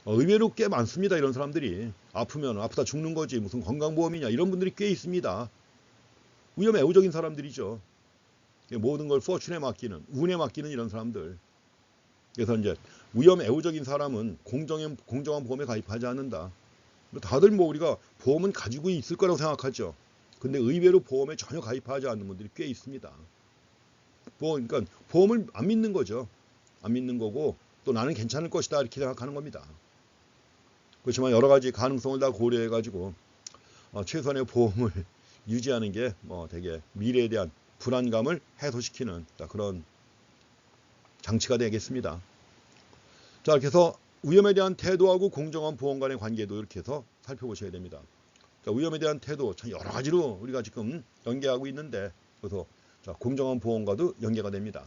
의외로 꽤 많습니다. 이런 사람들이. 아프면 아프다 죽는 거지 무슨 건강보험이냐, 이런 분들이 꽤 있습니다. 위험 애호적인 사람들이죠. 모든 걸 포춘에 맡기는, 운에 맡기는 이런 사람들. 그래서 이제 위험 애호적인 사람은 공정한 보험에 가입하지 않는다. 다들 뭐 우리가 보험은 가지고 있을 거라고 생각하죠. 근데 의외로 보험에 전혀 가입하지 않는 분들이 꽤 있습니다. 그러니까 보험을 안 믿는 거죠. 안 믿는 거고, 또 나는 괜찮을 것이다 이렇게 생각하는 겁니다. 그렇지만 여러 가지 가능성을 다 고려해 가지고 최선의 보험을 유지하는 게 뭐 되게 미래에 대한 불안감을 해소시키는 그런 장치가 되겠습니다. 자, 이렇게 해서 위험에 대한 태도하고 공정한 보험 간의 관계도 이렇게 해서 살펴보셔야 됩니다. 자, 위험에 대한 태도 참 여러 가지로 우리가 지금 연계하고 있는데, 그래서 자, 공정한 보험과도 연계가 됩니다.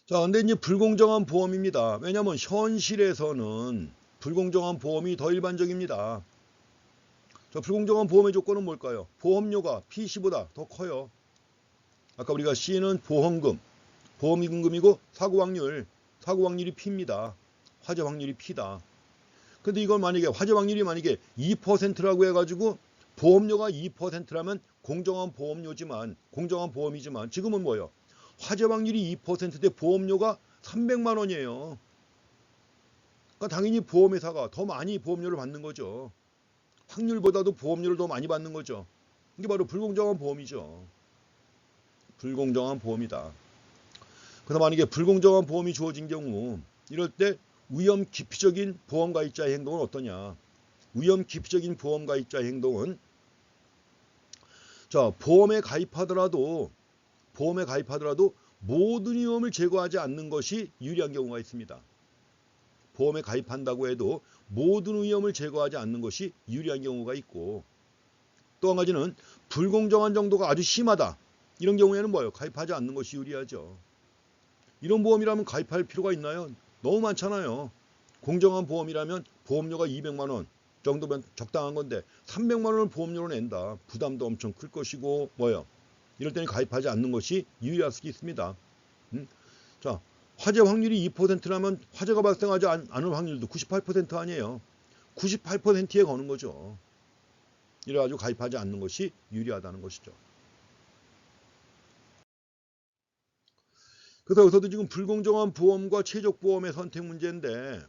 자, 근데 이제 불공정한 보험입니다. 왜냐하면 현실에서는 불공정한 보험이 더 일반적입니다. 자, 불공정한 보험의 조건은 뭘까요? 보험료가 PC보다 더 커요. 아까 우리가 C는 보험금이고 사고 확률이 P입니다. 화재 확률이 P다. 근데 이걸 만약에 화재 확률이 만약에 2%라고 해가지고 보험료가 2%라면 공정한 보험이지만 지금은 뭐예요? 화재 확률이 2%대 보험료가 300만 원이에요. 그러니까 당연히 보험회사가 더 많이 보험료를 받는 거죠. 확률보다도 보험료를 더 많이 받는 거죠. 이게 바로 불공정한 보험이죠. 불공정한 보험이다. 그래서 만약에 불공정한 보험이 주어진 경우, 이럴 때 위험 기피적인 보험가입자의 행동은 어떠냐? 위험 기피적인 보험가입자의 행동은 자, 보험에 가입하더라도 모든 위험을 제거하지 않는 것이 유리한 경우가 있습니다. 보험에 가입한다고 해도 모든 위험을 제거하지 않는 것이 유리한 경우가 있고, 또 한 가지는 불공정한 정도가 아주 심하다. 이런 경우에는 뭐예요? 가입하지 않는 것이 유리하죠. 이런 보험이라면 가입할 필요가 있나요? 너무 많잖아요. 공정한 보험이라면 보험료가 200만 원 정도면 적당한 건데 300만 원을 보험료로 낸다. 부담도 엄청 클 것이고 뭐예요? 이럴 때는 가입하지 않는 것이 유리할 수도 있습니다. 자, 화재 확률이 2%라면 화재가 발생하지 않을 확률도 98% 아니에요. 98%에 거는 거죠. 이래가지고 가입하지 않는 것이 유리하다는 것이죠. 그래서 여기서도 지금 불공정한 보험과 최적보험의 선택 문제인데,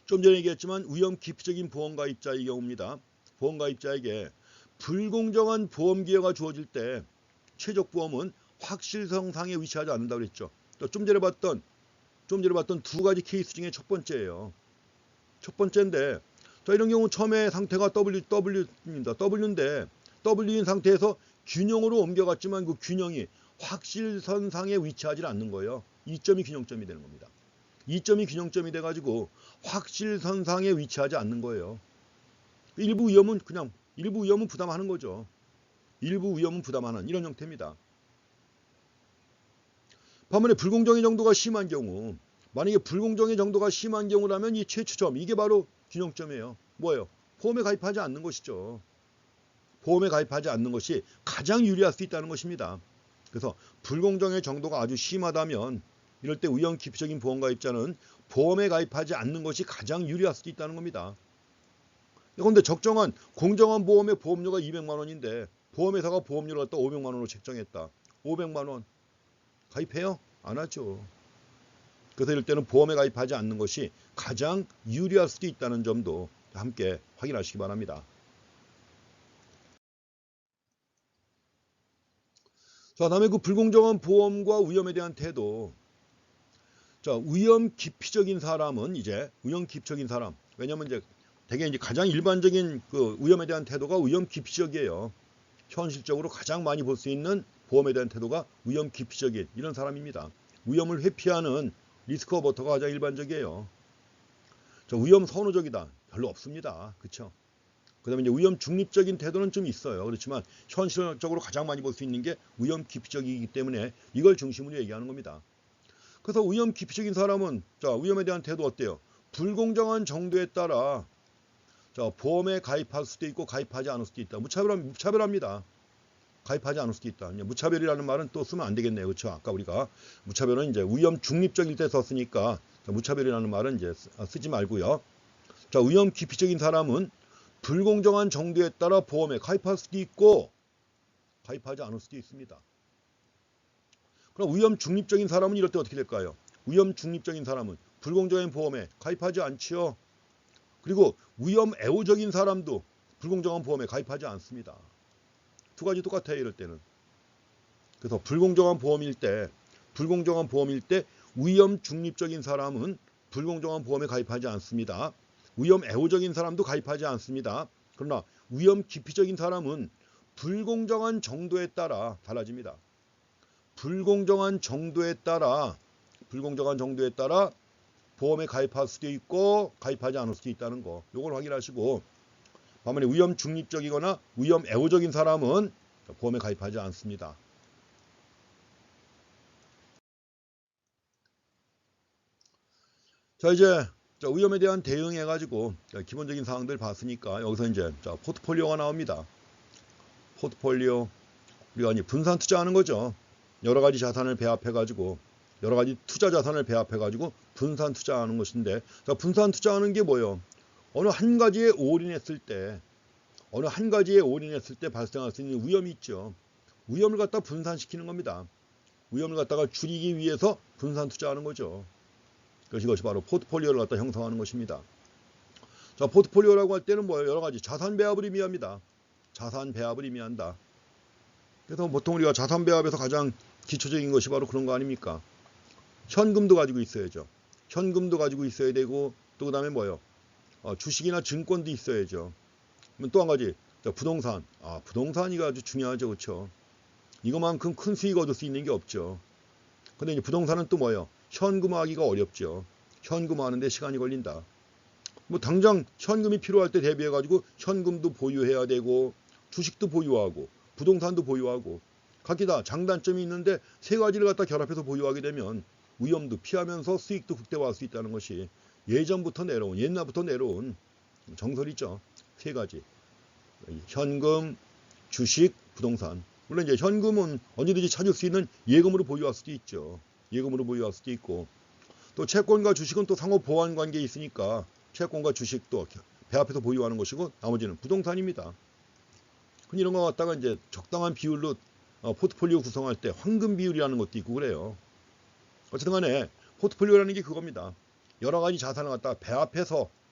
좀 전에 얘기했지만 위험 기피적인 보험가입자의 경우입니다. 보험가입자에게 불공정한 보험 기회가 주어질 때 최적보험은 확실성상에 위치하지 않는다고 그랬죠. 또 좀 전에 봤던 두 가지 케이스 중에 첫 번째예요. 첫 번째인데, 자, 이런 경우 처음에 상태가 W입니다. W인데 W인 상태에서 균형으로 옮겨갔지만 그 균형이 확실선상에 위치하지 않는 거예요. 이 점이 균형점이 되는 겁니다. 이 점이 균형점이 돼가지고 확실선상에 위치하지 않는 거예요. 일부 위험은 부담하는 거죠. 일부 위험은 부담하는 이런 형태입니다. 반면에 불공정의 정도가 심한 경우, 만약에 불공정의 정도가 심한 경우라면 이 최초점, 이게 바로 균형점이에요. 뭐예요? 보험에 가입하지 않는 것이죠. 보험에 가입하지 않는 것이 가장 유리할 수 있다는 것입니다. 그래서 불공정의 정도가 아주 심하다면 이럴 때 위험 기피적인 보험가입자는 보험에 가입하지 않는 것이 가장 유리할 수도 있다는 겁니다. 그런데 적정한 공정한 보험의 보험료가 200만 원인데 보험회사가 보험료를 갖다 500만 원으로 책정했다. 500만 원 가입해요? 안 하죠. 그래서 이럴 때는 보험에 가입하지 않는 것이 가장 유리할 수도 있다는 점도 함께 확인하시기 바랍니다. 자, 다음에 그 불공정한 보험과 위험에 대한 태도. 자, 위험 기피적인 사람은 위험 기피적인 사람. 왜냐면 되게 가장 일반적인 그 위험에 대한 태도가 위험 기피적이에요. 현실적으로 가장 많이 볼 수 있는 보험에 대한 태도가 위험 기피적인 이런 사람입니다. 위험을 회피하는 리스크 어버터가 가장 일반적이에요. 자, 위험 선호적이다. 별로 없습니다. 그렇죠? 그다음에 위험 중립적인 태도는 좀 있어요. 그렇지만 현실적으로 가장 많이 볼 수 있는 게 위험 기피적이기 때문에 이걸 중심으로 얘기하는 겁니다. 그래서 위험 기피적인 사람은 자, 위험에 대한 태도 어때요? 불공정한 정도에 따라 자, 보험에 가입할 수도 있고 가입하지 않을 수도 있다. 무차별합니다. 가입하지 않을 수도 있다. 무차별이라는 말은 또 쓰면 안 되겠네요. 그렇죠? 아까 우리가 무차별은 위험 중립적일 때 썼으니까 무차별이라는 말은 쓰지 말고요. 자, 위험 기피적인 사람은 불공정한 정도에 따라 보험에 가입할 수도 있고 가입하지 않을 수도 있습니다. 그럼 위험 중립적인 사람은 이럴 때 어떻게 될까요? 위험 중립적인 사람은 불공정한 보험에 가입하지 않지요. 그리고 위험 애호적인 사람도 불공정한 보험에 가입하지 않습니다. 두 가지 똑같아요. 이럴 때는. 그래서 불공정한 보험일 때 위험 중립적인 사람은 불공정한 보험에 가입하지 않습니다. 위험 애호적인 사람도 가입하지 않습니다. 그러나 위험 기피적인 사람은 불공정한 정도에 따라 달라집니다. 불공정한 정도에 따라 보험에 가입할 수도 있고 가입하지 않을 수도 있다는 거. 이걸 확인하시고, 반면에 위험 중립적이거나 위험 애호적인 사람은 보험에 가입하지 않습니다. 자, 이제 위험에 대한 대응해가지고 기본적인 사항들 봤으니까 여기서 포트폴리오가 나옵니다. 포트폴리오, 우리가 분산 투자하는 거죠. 여러 가지 자산을 배합해가지고 여러 가지 투자 자산을 배합해가지고 분산 투자하는 것인데, 자, 분산 투자하는 게 뭐예요? 어느 한 가지에 올인했을 때 발생할 수 있는 위험이 있죠. 위험을 갖다 분산시키는 겁니다. 위험을 갖다가 줄이기 위해서 분산 투자하는 거죠. 이것이 바로 포트폴리오를 갖다 형성하는 것입니다. 자, 포트폴리오라고 할 때는 뭐예요? 여러 가지 자산 배합을 의미합니다. 자산 배합을 의미한다. 그래서 보통 우리가 자산 배합에서 가장 기초적인 것이 바로 그런 거 아닙니까? 현금도 가지고 있어야죠. 현금도 가지고 있어야 되고 또 그다음에 뭐요? 주식이나 증권도 있어야죠. 또 한 가지 부동산. 부동산이 아주 중요하죠, 그렇죠? 이거만큼 큰 수익 얻을 수 있는 게 없죠. 근데 이제 부동산은 또 뭐요? 현금화하기가 어렵죠. 현금화하는데 시간이 걸린다. 뭐 당장 현금이 필요할 때 대비해 가지고 현금도 보유해야 되고 주식도 보유하고 부동산도 보유하고 각기 다 장단점이 있는데 세 가지를 갖다 결합해서 보유하게 되면 위험도 피하면서 수익도 극대화할 수 있다는 것이 옛날부터 내려온 정설이죠. 세 가지. 현금, 주식, 부동산. 물론 이제 현금은 언제든지 찾을 수 있는 예금으로 보유할 수도 있죠. 예금으로 보유할 수도 있고 또 채권과 주식은 또 상호 보완 관계에 있으니까 채권과 주식도 배합해서 보유하는 것이고 나머지는 부동산입니다. 이런 거 갖다가 이제 적당한 비율로 포트폴리오 구성할 때 황금 비율이라는 것도 있고 그래요. 어쨌든 간에 포트폴리오라는 게 그겁니다. 여러 가지 자산을 갖다가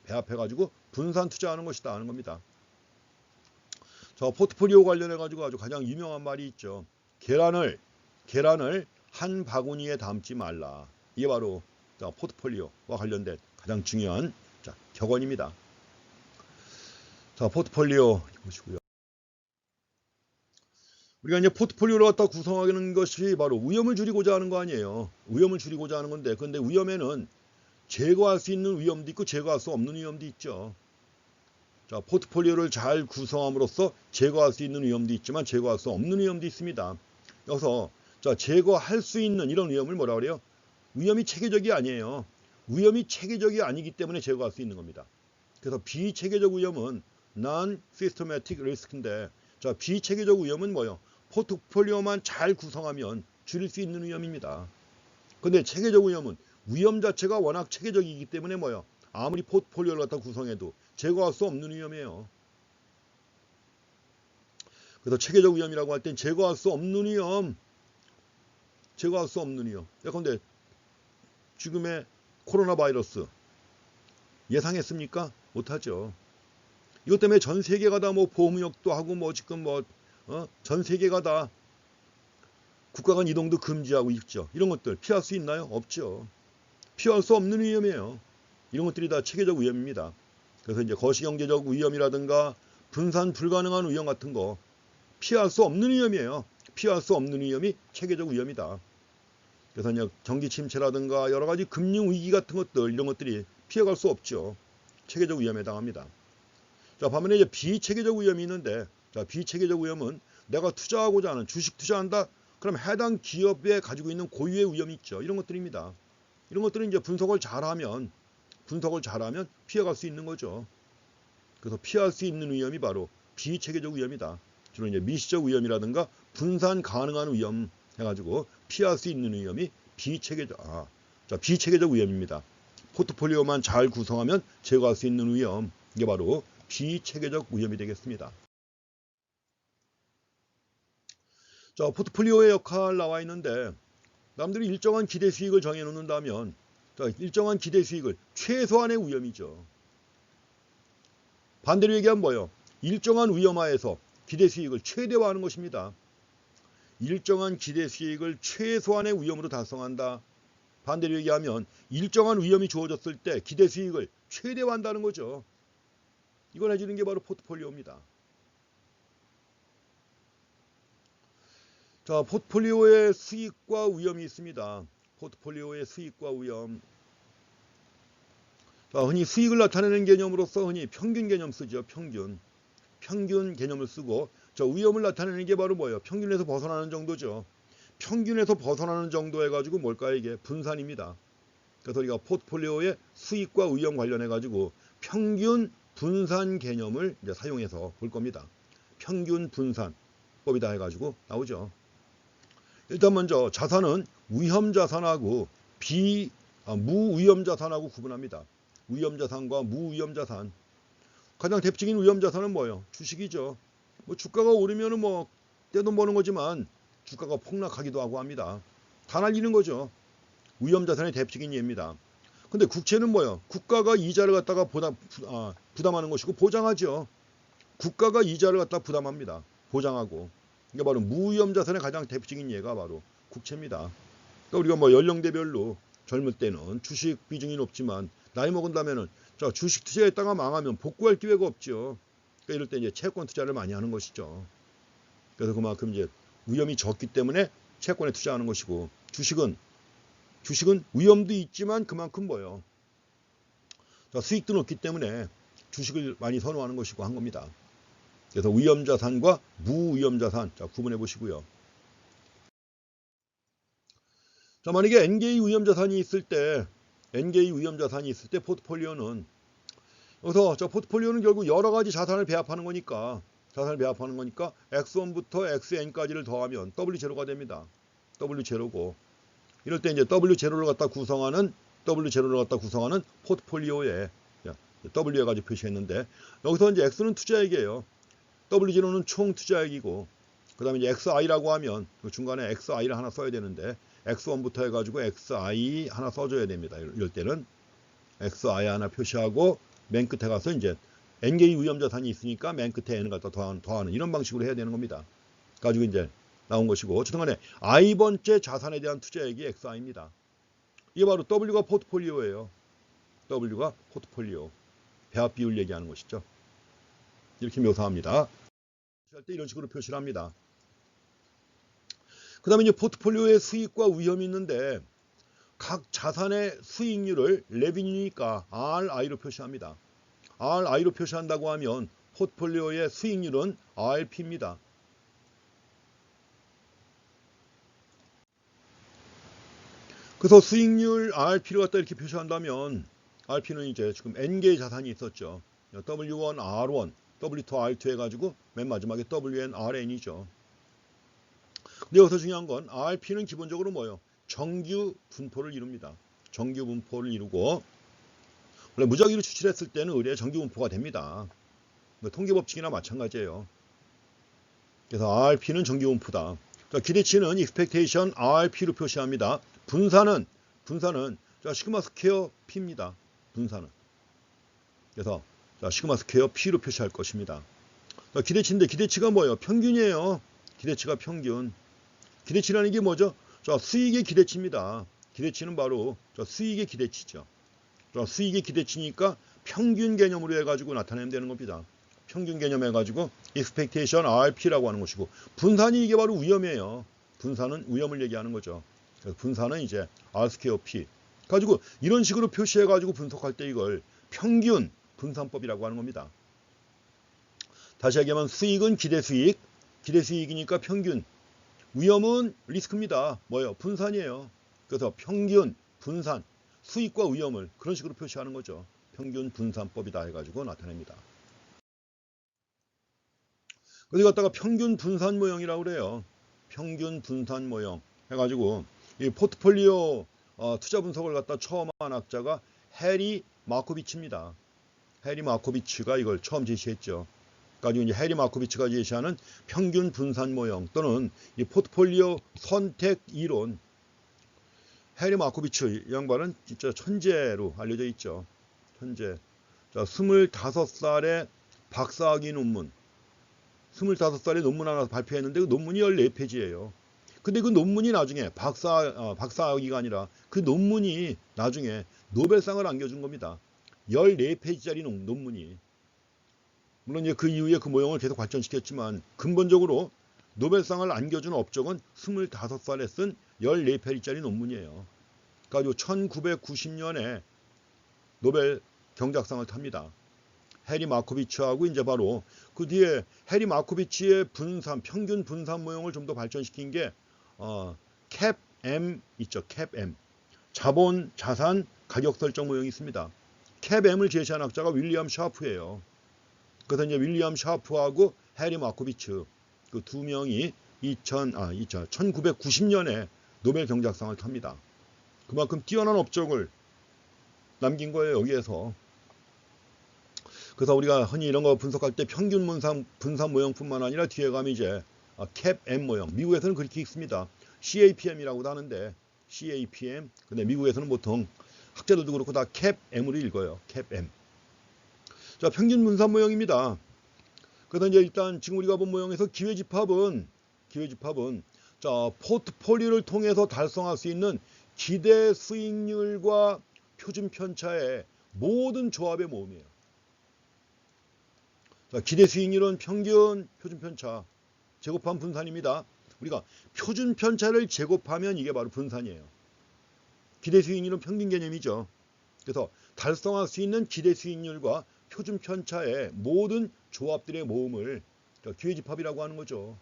배합해가지고 분산 투자하는 것이다 하는 겁니다. 저 포트폴리오 관련해 가지고 아주 가장 유명한 말이 있죠. 계란을 한 바구니에 담지 말라. 이게 바로 포트폴리오와 관련된 가장 중요한 격언입니다. 자, 포트폴리오 보시고요. 우리가 이제 포트폴리오를 갖다 구성하는 것이 바로 위험을 줄이고자 하는 거 아니에요. 위험을 줄이고자 하는 건데, 근데 위험에는 제거할 수 있는 위험도 있고 제거할 수 없는 위험도 있죠. 자, 포트폴리오를 잘 구성함으로써 제거할 수 있는 위험도 있지만 제거할 수 없는 위험도 있습니다. 여기서 제거할 수 있는 이런 위험을 뭐라 그래요? 위험이 체계적이 아니에요. 위험이 체계적이 아니기 때문에 제거할 수 있는 겁니다. 그래서 비체계적 위험은 non-systematic risk인데, 비체계적 위험은 뭐예요? 포트폴리오만 잘 구성하면 줄일 수 있는 위험입니다. 근데 체계적 위험은 위험 자체가 워낙 체계적이기 때문에 뭐예요? 아무리 포트폴리오를 갖다 구성해도 제거할 수 없는 위험이에요. 그래서 체계적 위험이라고 할 땐 제거할 수 없는 위험. 예컨대 지금의 코로나 바이러스 예상했습니까? 못하죠. 이것 때문에 전 세계가 다 보험력도 하고 지금 전 세계가 다 국가 간 이동도 금지하고 있죠. 이런 것들 피할 수 있나요? 없죠. 피할 수 없는 위험이에요. 이런 것들이 다 체계적 위험입니다. 그래서 이제 거시경제적 위험이라든가 분산 불가능한 위험 같은 거 피할 수 없는 위험이에요. 피할 수 없는 위험이 체계적 위험이다. 그래서 이제 경기 침체라든가 여러 가지 금융 위기 같은 것들 이런 것들이 피해갈 수 없죠. 체계적 위험에 해당합니다. 자, 반면에 이제 비체계적 위험이 있는데, 비체계적 위험은 내가 투자하고자 하는 주식 투자한다. 그럼 해당 기업에 가지고 있는 고유의 위험이 있죠. 이런 것들입니다. 이런 것들은 이제 분석을 잘하면 피해갈 수 있는 거죠. 그래서 피할 수 있는 위험이 바로 비체계적 위험이다. 주로 이제 미시적 위험이라든가 분산 가능한 위험 해가지고 피할 수 있는 위험이 비체계적 위험입니다. 포트폴리오만 잘 구성하면 제거할 수 있는 위험, 이게 바로 비체계적 위험이 되겠습니다. 자, 포트폴리오의 역할 나와 있는데, 남들이 일정한 기대 수익을 정해놓는다면, 일정한 기대 수익을 최소한의 위험이죠. 반대로 얘기하면 뭐예요? 일정한 위험하에서 기대 수익을 최대화하는 것입니다. 일정한 기대 수익을 최소한의 위험으로 달성한다. 반대로 얘기하면 일정한 위험이 주어졌을 때 기대 수익을 최대화한다는 거죠. 이걸 해주는 게 바로 포트폴리오입니다. 자, 포트폴리오의 수익과 위험이 있습니다. 포트폴리오의 수익과 위험. 자, 흔히 수익을 나타내는 개념으로서 흔히 평균 개념 쓰죠. 평균 개념을 쓰고, 위험을 나타내는 게 바로 뭐예요? 평균에서 벗어나는 정도죠. 평균에서 벗어나는 정도 해가지고 뭘까요? 이게 분산입니다. 그래서 우리가 포트폴리오의 수익과 위험 관련해 가지고 평균 분산 개념을 이제 사용해서 볼 겁니다. 평균 분산법이다 해가지고 나오죠. 일단 먼저 자산은 위험 자산하고 무위험 자산하고 구분합니다. 위험 자산과 무위험 자산. 가장 대표적인 위험 자산은 뭐예요? 주식이죠. 주가가 오르면은 떼돈 버는 거지만 주가가 폭락하기도 하고 합니다. 다 날리는 거죠. 위험 자산의 대표적인 예입니다. 근데 국채는 뭐예요? 국가가 이자를 갖다가 부담하는 것이고 보장하죠. 국가가 이자를 갖다 부담합니다. 보장하고. 이게 바로 무위험 자산의 가장 대표적인 예가 바로 국채입니다. 그러니까 우리가 연령대별로 젊을 때는 주식 비중이 높지만 나이 먹은 다음에는 자, 주식 투자했다가 망하면 복구할 기회가 없죠. 그러니까 이럴 때 이제 채권 투자를 많이 하는 것이죠. 그래서 그만큼 이제 위험이 적기 때문에 채권에 투자하는 것이고 주식은 위험도 있지만 그만큼 뭐예요? 자, 수익도 높기 때문에 주식을 많이 선호하는 것이고 한 겁니다. 그래서 위험 자산과 무위험 자산 자, 구분해 보시고요. 자, 만약에 N개의 위험 자산이 있을 때 포트폴리오는 여기서 저 포트폴리오는 결국 여러 가지 자산을 배합하는 거니까 X1부터 XN까지를 더하면 W0가 됩니다. W0고 이럴 때 이제 W0를 갖다 구성하는 포트폴리오에 W 해가지고 표시했는데 여기서 이제 X는 투자액이에요. W0는 총 투자액이고 그 다음에 이제 XI라고 하면 그 중간에 XI를 하나 써야 되는데 X1부터 해가지고 XI 하나 써줘야 됩니다. 이럴 때는 XI 하나 표시하고 맨 끝에 가서 이제 N개의 위험 자산이 있으니까 맨 끝에 N을 갖다 더하는 이런 방식으로 해야 되는 겁니다. 가지고 이제 나온 것이고 어쨌든 I번째 자산에 대한 투자액이 XI입니다. 이게 바로 W가 포트폴리오예요. W가 포트폴리오. 배합 비율 얘기하는 것이죠. 이렇게 묘사합니다. 할 때 이런 식으로 표시를 합니다. 그 다음에 이제 포트폴리오의 수익과 위험이 있는데 각 자산의 수익률을 레비뉴니까 RI로 표시합니다. RI로 표시한다고 하면 포트폴리오의 수익률은 RP입니다. 그래서 수익률 RP를 갖다 이렇게 표시한다면 RP는 이제 지금 N개의 자산이 있었죠. W1, R1, W2, R2 해가지고 맨 마지막에 WN, RN이죠. 근데 여기서 중요한 건 RP는 기본적으로 뭐예요? 정규 분포를 이룹니다. 정규 분포를 이루고 원래 무작위로 추출했을 때는 의뢰 정규 분포가 됩니다. 통계 법칙이나 마찬가지예요. 그래서 RP는 정규 분포다. 자, 기대치는 expectation RP로 표시합니다. 분산은 자, 시그마 스퀘어 P입니다. 분산은. 그래서 자, 시그마 스퀘어 P로 표시할 것입니다. 자, 기대치인데 기대치가 뭐예요? 평균이에요. 기대치가 평균. 기대치라는 게 뭐죠? 자, 수익의 기대치입니다. 기대치는 바로 자, 수익의 기대치죠. 자, 수익의 기대치니까 평균 개념으로 해가지고 나타내면 되는 겁니다. 평균 개념 해가지고 expectation RP라고 하는 것이고 분산이 이게 바로 위험이에요. 분산은 위험을 얘기하는 거죠. 그래서 분산은 이제 R 스퀘어 P 가지고 이런 식으로 표시해가지고 분석할 때 이걸 평균 분산법이라고 하는 겁니다. 다시 얘기하면 수익은 기대수익, 기대수익이니까 평균. 위험은 리스크입니다. 뭐예요? 분산이에요. 그래서 평균, 분산, 수익과 위험을 그런 식으로 표시하는 거죠. 평균 분산법이다 해가지고 나타냅니다. 그래서 갖다가 평균 분산 모형이라고 그래요. 평균 분산 모형 해가지고 이 포트폴리오 투자 분석을 갖다 처음 한 학자가 해리 마코비치입니다. 해리 마코비치가 이걸 처음 제시했죠. 가지고 이제 해리 마코비치가 제시하는 평균 분산 모형 또는 이 포트폴리오 선택 이론. 해리 마코비치 양반은 진짜 천재로 알려져 있죠. 천재. 자, 25살에 박사학위 논문. 25살에 논문 하나 발표했는데 그 논문이 14페이지예요. 근데 그 논문이 나중에 박사학위가 아니라 그 논문이 나중에 노벨상을 안겨준 겁니다. 14페이지짜리 논문이. 물론 이제 그 이후에 그 모형을 계속 발전시켰지만 근본적으로 노벨상을 안겨준 업적은 25살에 쓴 14페이지짜리 논문이에요. 가지고 1990년에 노벨 경제학상을 탑니다. 해리 마코비치하고 이제 바로 그 뒤에 해리 마코비치의 분산, 평균 분산 모형을 좀 더 발전시킨 게 캡M 있죠. 캡M. 자본, 자산, 가격 설정 모형이 있습니다. 캡M을 제시한 학자가 윌리엄 샤프예요. 그래서 이제 윌리엄 샤프하고 해리 마코비치 그 두 명이 1990년에 노벨 경제학상을 탑니다. 그만큼 뛰어난 업적을 남긴 거예요, 여기에서. 그래서 우리가 흔히 이런 거 분석할 때 평균 분산 모형뿐만 아니라 뒤에 가면 이제 캡M 모형. 미국에서는 그렇게 읽습니다. CAPM이라고도 하는데 CAPM. 근데 미국에서는 보통 학자들도 그렇고 다 캡M으로 읽어요. 캡M. 자, 평균 분산 모형입니다. 그래서 이제 일단 지금 우리가 본 모형에서 기회집합은 자, 포트폴리오를 통해서 달성할 수 있는 기대 수익률과 표준 편차의 모든 조합의 모음이에요. 자, 기대 수익률은 평균 표준 편차 제곱한 분산입니다. 우리가 표준 편차를 제곱하면 이게 바로 분산이에요. 기대 수익률은 평균 개념이죠. 그래서 달성할 수 있는 기대 수익률과 표준 편차의 모든 조합들의 모음을 기회집합이라고 하는 거죠.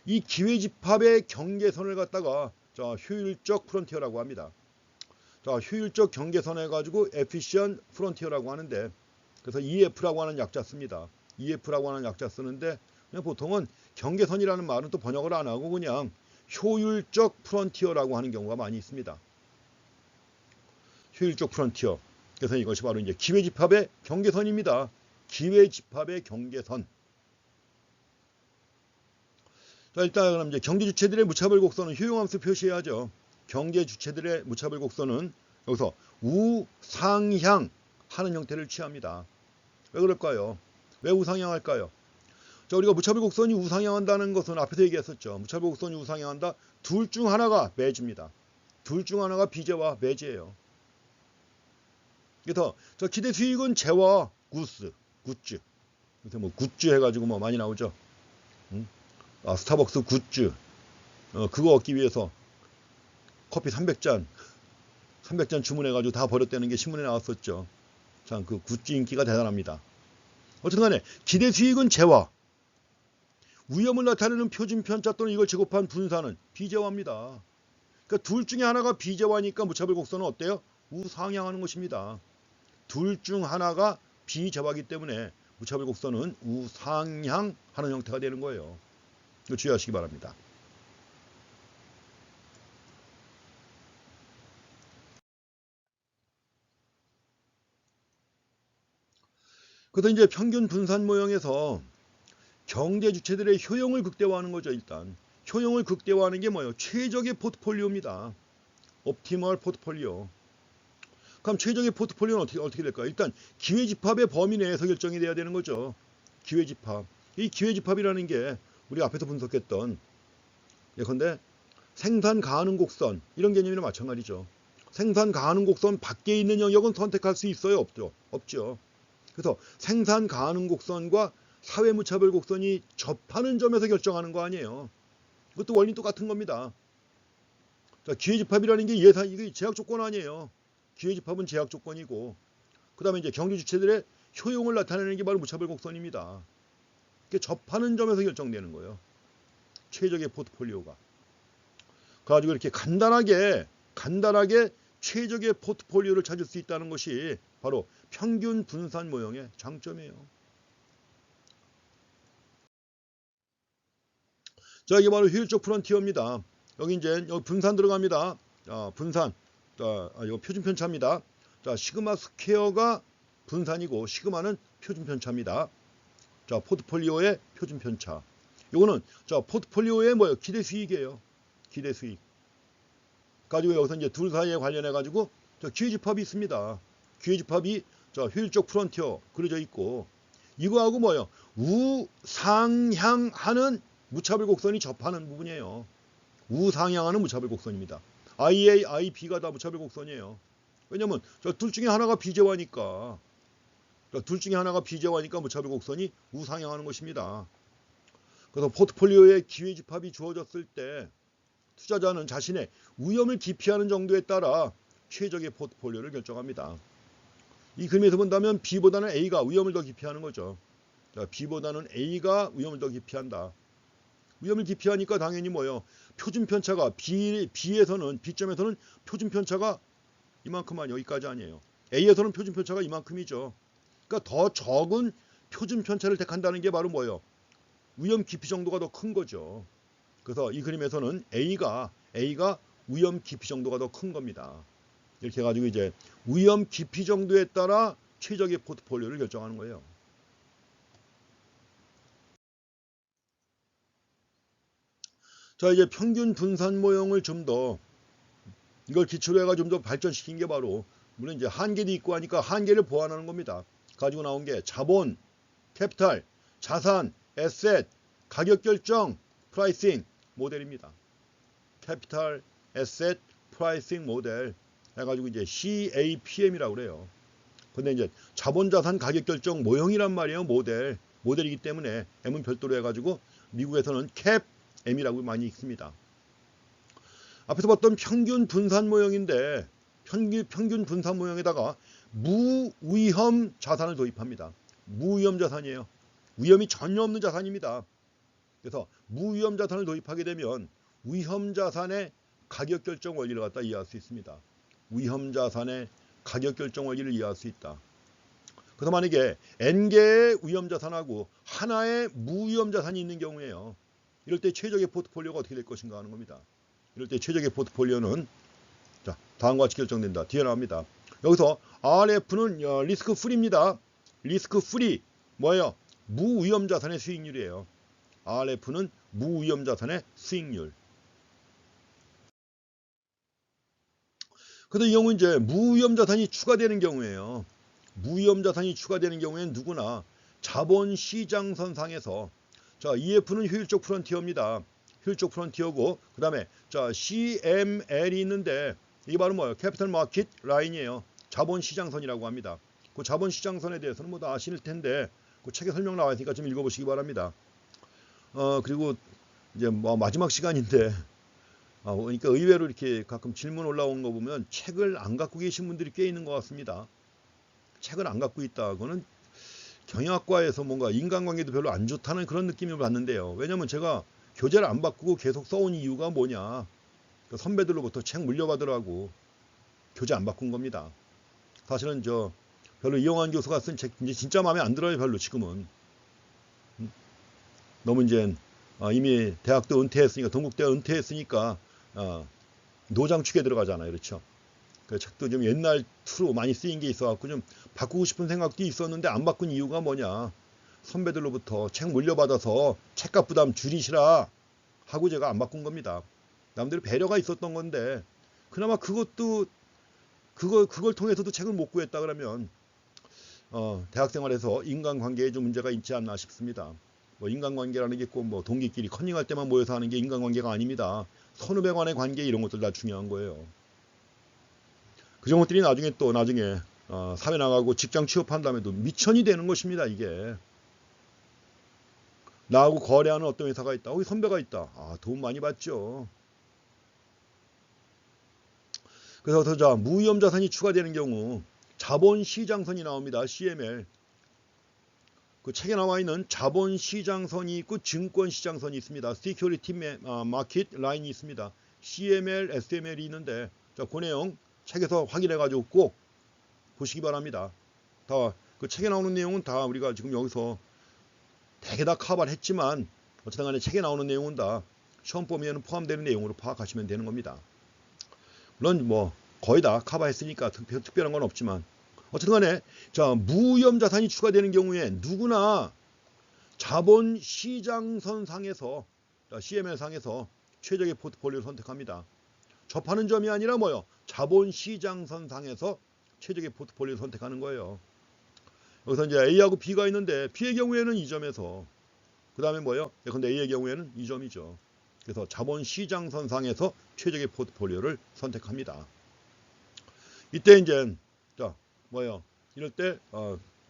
이 기회집합의 경계선을 갖다가 효율적 프론티어라고 합니다. 효율적 경계선 해가지고 efficient frontier라고 하는데, 그래서 EF라고 하는 약자 씁니다. EF라고 하는 약자 쓰는데, 그냥 보통은 경계선이라는 말은 또 번역을 안 하고 그냥 효율적 프론티어라고 하는 경우가 많이 있습니다. 효율적 프론티어. 그래서 이것이 바로 이제 기회집합의 경계선입니다. 기회집합의 경계선. 자, 일단 그럼 이제 경제 주체들의 무차별 곡선은 효용함수 표시해야죠. 경제 주체들의 무차별 곡선은 여기서 우상향 하는 형태를 취합니다. 왜 그럴까요? 왜 우상향할까요? 자, 우리가 무차별 곡선이 우상향한다는 것은 앞에서 얘기했었죠. 무차별 곡선이 우상향한다. 둘 중 하나가 매지입니다. 둘 중 하나가 비제와 매지예요. 그래서 저 기대 수익은 제와 굿즈. 그래서 뭐 굿즈 해가지고 뭐 많이 나오죠. 스타벅스 굿즈. 그거 얻기 위해서 커피 300잔 주문해가지고 다 버렸다는 게 신문에 나왔었죠. 참 그 굿즈 인기가 대단합니다. 어쨌든 간에 기대 수익은 제와, 위험을 나타내는 표준 편차 또는 이걸 제곱한 분산은 비제와입니다. 그러니까 둘 중에 하나가 비제와니까 무차별 곡선은 어때요? 우상향하는 것입니다. 둘 중 하나가 비제와이기 때문에 무차별 곡선은 우상향하는 형태가 되는 거예요. 이거 주의하시기 바랍니다. 그래서 이제 평균 분산 모형에서 경제 주체들의 효용을 극대화하는 거죠. 일단 효용을 극대화하는 게 뭐예요? 최적의 포트폴리오입니다. 옵티멀 포트폴리오. 그럼 최적의 포트폴리오는 어떻게 될까요? 일단 기회집합의 범위 내에서 결정이 돼야 되는 거죠. 기회집합. 이 기회집합이라는 게 우리가 앞에서 분석했던 예컨대 생산 가능 곡선 이런 개념이랑 마찬가지죠. 생산 가능 곡선 밖에 있는 영역은 선택할 수 있어요? 없죠. 그래서 생산 가능 곡선과 사회무차별 곡선이 접하는 점에서 결정하는 거 아니에요. 이것도 원리 똑같은 겁니다. 자, 기회집합이라는 게 이게 제약 조건 아니에요. 기회집합은 제약 조건이고, 그 다음에 이제 경제 주체들의 효용을 나타내는 게 바로 무차별 곡선입니다. 이게 접하는 점에서 결정되는 거예요. 최적의 포트폴리오가. 그래가지고 이렇게 간단하게 최적의 포트폴리오를 찾을 수 있다는 것이 바로 평균 분산 모형의 장점이에요. 자, 이게 바로 효율적 프론티어입니다. 여기 이제 여기 분산 들어갑니다. 분산. 이거 표준 편차입니다. 자, 시그마 스퀘어가 분산이고 시그마는 표준 편차입니다. 자, 포트폴리오의 표준 편차. 이거는 포트폴리오의 뭐예요? 기대 수익이에요. 기대 수익. 가지고 여기서 이제 둘 사이에 관련해 가지고 기회집합이 있습니다. 기회집합이 효율적 프론티어 그려져 있고, 이거하고 뭐예요? 우상향하는 무차별 곡선이 접하는 부분이에요. 우상향하는 무차별 곡선입니다. IA, IB가 다 무차별 곡선이에요. 왜냐면 둘 중에 하나가 비제와니까. 둘 중에 하나가 비제와니까 무차별 곡선이 우상향하는 것입니다. 그래서 포트폴리오에 기회집합이 주어졌을 때 투자자는 자신의 위험을 기피하는 정도에 따라 최적의 포트폴리오를 결정합니다. 이 그림에서 본다면 B보다는 A가 위험을 더 기피하는 거죠. 자, B보다는 A가 위험을 더 기피한다. 위험을 기피하니까 당연히 뭐예요? 표준 편차가 B점에서는 표준 편차가 이만큼 여기까지 아니에요. A에서는 표준 편차가 이만큼이죠. 그러니까 더 적은 표준 편차를 택한다는 게 바로 뭐예요? 위험 기피 정도가 더 큰 거죠. 그래서 이 그림에서는 A가 위험 깊이 정도가 더 큰 겁니다. 이렇게 해가지고 이제 위험 깊이 정도에 따라 최적의 포트폴리오를 결정하는 거예요. 자, 이제 평균 분산 모형을 이걸 기초로 해가 좀 더 발전시킨 게 바로, 물론 이제 한계도 있고 하니까 한계를 보완하는 겁니다. 가지고 나온 게 자본, 캐피탈, 자산, 에셋, 가격 결정, 프라이싱 모델입니다. 캐피탈, 에셋, 프라이싱 모델 해가지고 이제 CAPM이라고 그래요. 근데 이제 자본자산 가격결정 모형이란 말이에요. 모델이기 때문에 M은 별도로 해가지고 미국에서는 CAPM이라고 많이 읽습니다. 앞에서 봤던 평균 분산 모형인데 평균 분산 모형에다가 무위험 자산을 도입합니다. 무위험 자산이에요. 위험이 전혀 없는 자산입니다. 그래서 무위험 자산을 도입하게 되면 위험 자산의 가격 결정 원리를 갖다 이해할 수 있습니다. 위험 자산의 가격 결정 원리를 이해할 수 있다. 그래서 만약에 N개의 위험 자산하고 하나의 무위험 자산이 있는 경우에요. 이럴 때 최적의 포트폴리오가 어떻게 될 것인가 하는 겁니다. 이럴 때 최적의 포트폴리오는 자, 다음과 같이 결정된다. 뒤에 나옵니다. 여기서 RF는 리스크 프리입니다. 리스크 프리 뭐예요? 무위험 자산의 수익률이에요. RF는 무위험 자산의 수익률. 그래서 이 경우는 이제 무위험 자산이 추가되는 경우에요. 무위험 자산이 추가되는 경우에는 누구나 자본시장선상에서 자, EF는 효율적 프론티어입니다. 효율적 프론티어고 그 다음에 자 CML이 있는데 이게 바로 뭐예요? 캐피털 마켓 라인이에요. 자본시장선이라고 합니다. 그 자본시장선에 대해서는 뭐 다 아실 텐데 그 책에 설명 나와 있으니까 좀 읽어보시기 바랍니다. 그리고 이제 뭐 마지막 시간인데 그러니까 의외로 이렇게 가끔 질문 올라오는 거 보면 책을 안 갖고 계신 분들이 꽤 있는 것 같습니다. 책을 안 갖고 있다고는 경영학과에서 뭔가 인간관계도 별로 안 좋다는 그런 느낌을 받는데요. 왜냐면 제가 교재를 안 바꾸고 계속 써온 이유가 뭐냐. 선배들로부터 책 물려받으라고 교재 안 바꾼 겁니다. 사실은 저 별로 이영환 교수가 쓴 책 이제 진짜 마음에 안 들어요. 별로 지금은. 너무 이제 이미 대학도 은퇴했으니까 동국대 은퇴했으니까 노장 축에 들어가잖아요. 그렇죠. 그 책도 좀 옛날 투로 많이 쓰인 게 있어갖고 좀 바꾸고 싶은 생각도 있었는데 안 바꾼 이유가 뭐냐. 선배들로부터 책 물려받아서 책값 부담 줄이시라 하고 제가 안 바꾼 겁니다. 남들 배려가 있었던 건데 그나마 그것도 그걸 통해서도 책을 못 구했다 그러면 대학 생활에서 인간관계에 좀 문제가 있지 않나 싶습니다. 뭐 인간관계라는 게 꼭 뭐 동기끼리 컨닝할 때만 모여서 하는 게 인간관계가 아닙니다. 선후배 간의 관계 이런 것들 다 중요한 거예요. 그런 것들이 나중에 사회 나가고 직장 취업한 다음에도 미천이 되는 것입니다. 이게 나하고 거래하는 어떤 회사가 있다. 거기 선배가 있다. 돈 많이 받죠. 그래서 자 무위험 자산이 추가되는 경우 자본시장선이 나옵니다. CML. 그 책에 나와 있는 자본시장선이 있고 증권시장선이 있습니다. Security Market 라인이 있습니다. CML, SML이 있는데 자, 그 내용 책에서 확인해 가지고 꼭 보시기 바랍니다. 다 그 책에 나오는 내용은 다 우리가 지금 여기서 대개 다 커버를 했지만 어쨌든 간에 책에 나오는 내용은 다 시험 범위에는 포함되는 내용으로 파악하시면 되는 겁니다. 물론 뭐 거의 다 커버했으니까 특별한 건 없지만 어쨌든 간에 자 무위험 자산이 추가되는 경우에 누구나 자본시장선 상에서 CML 상에서 최적의 포트폴리오를 선택합니다. 접하는 점이 아니라 뭐요? 자본시장선 상에서 최적의 포트폴리오를 선택하는 거예요. 여기서 이제 A하고 B가 있는데 B의 경우에는 2점에서 그 다음에 뭐예요? 근데 A의 경우에는 2점이죠. 그래서 자본시장선 상에서 최적의 포트폴리오를 선택합니다. 이때 이제 자 뭐예요? 이럴 때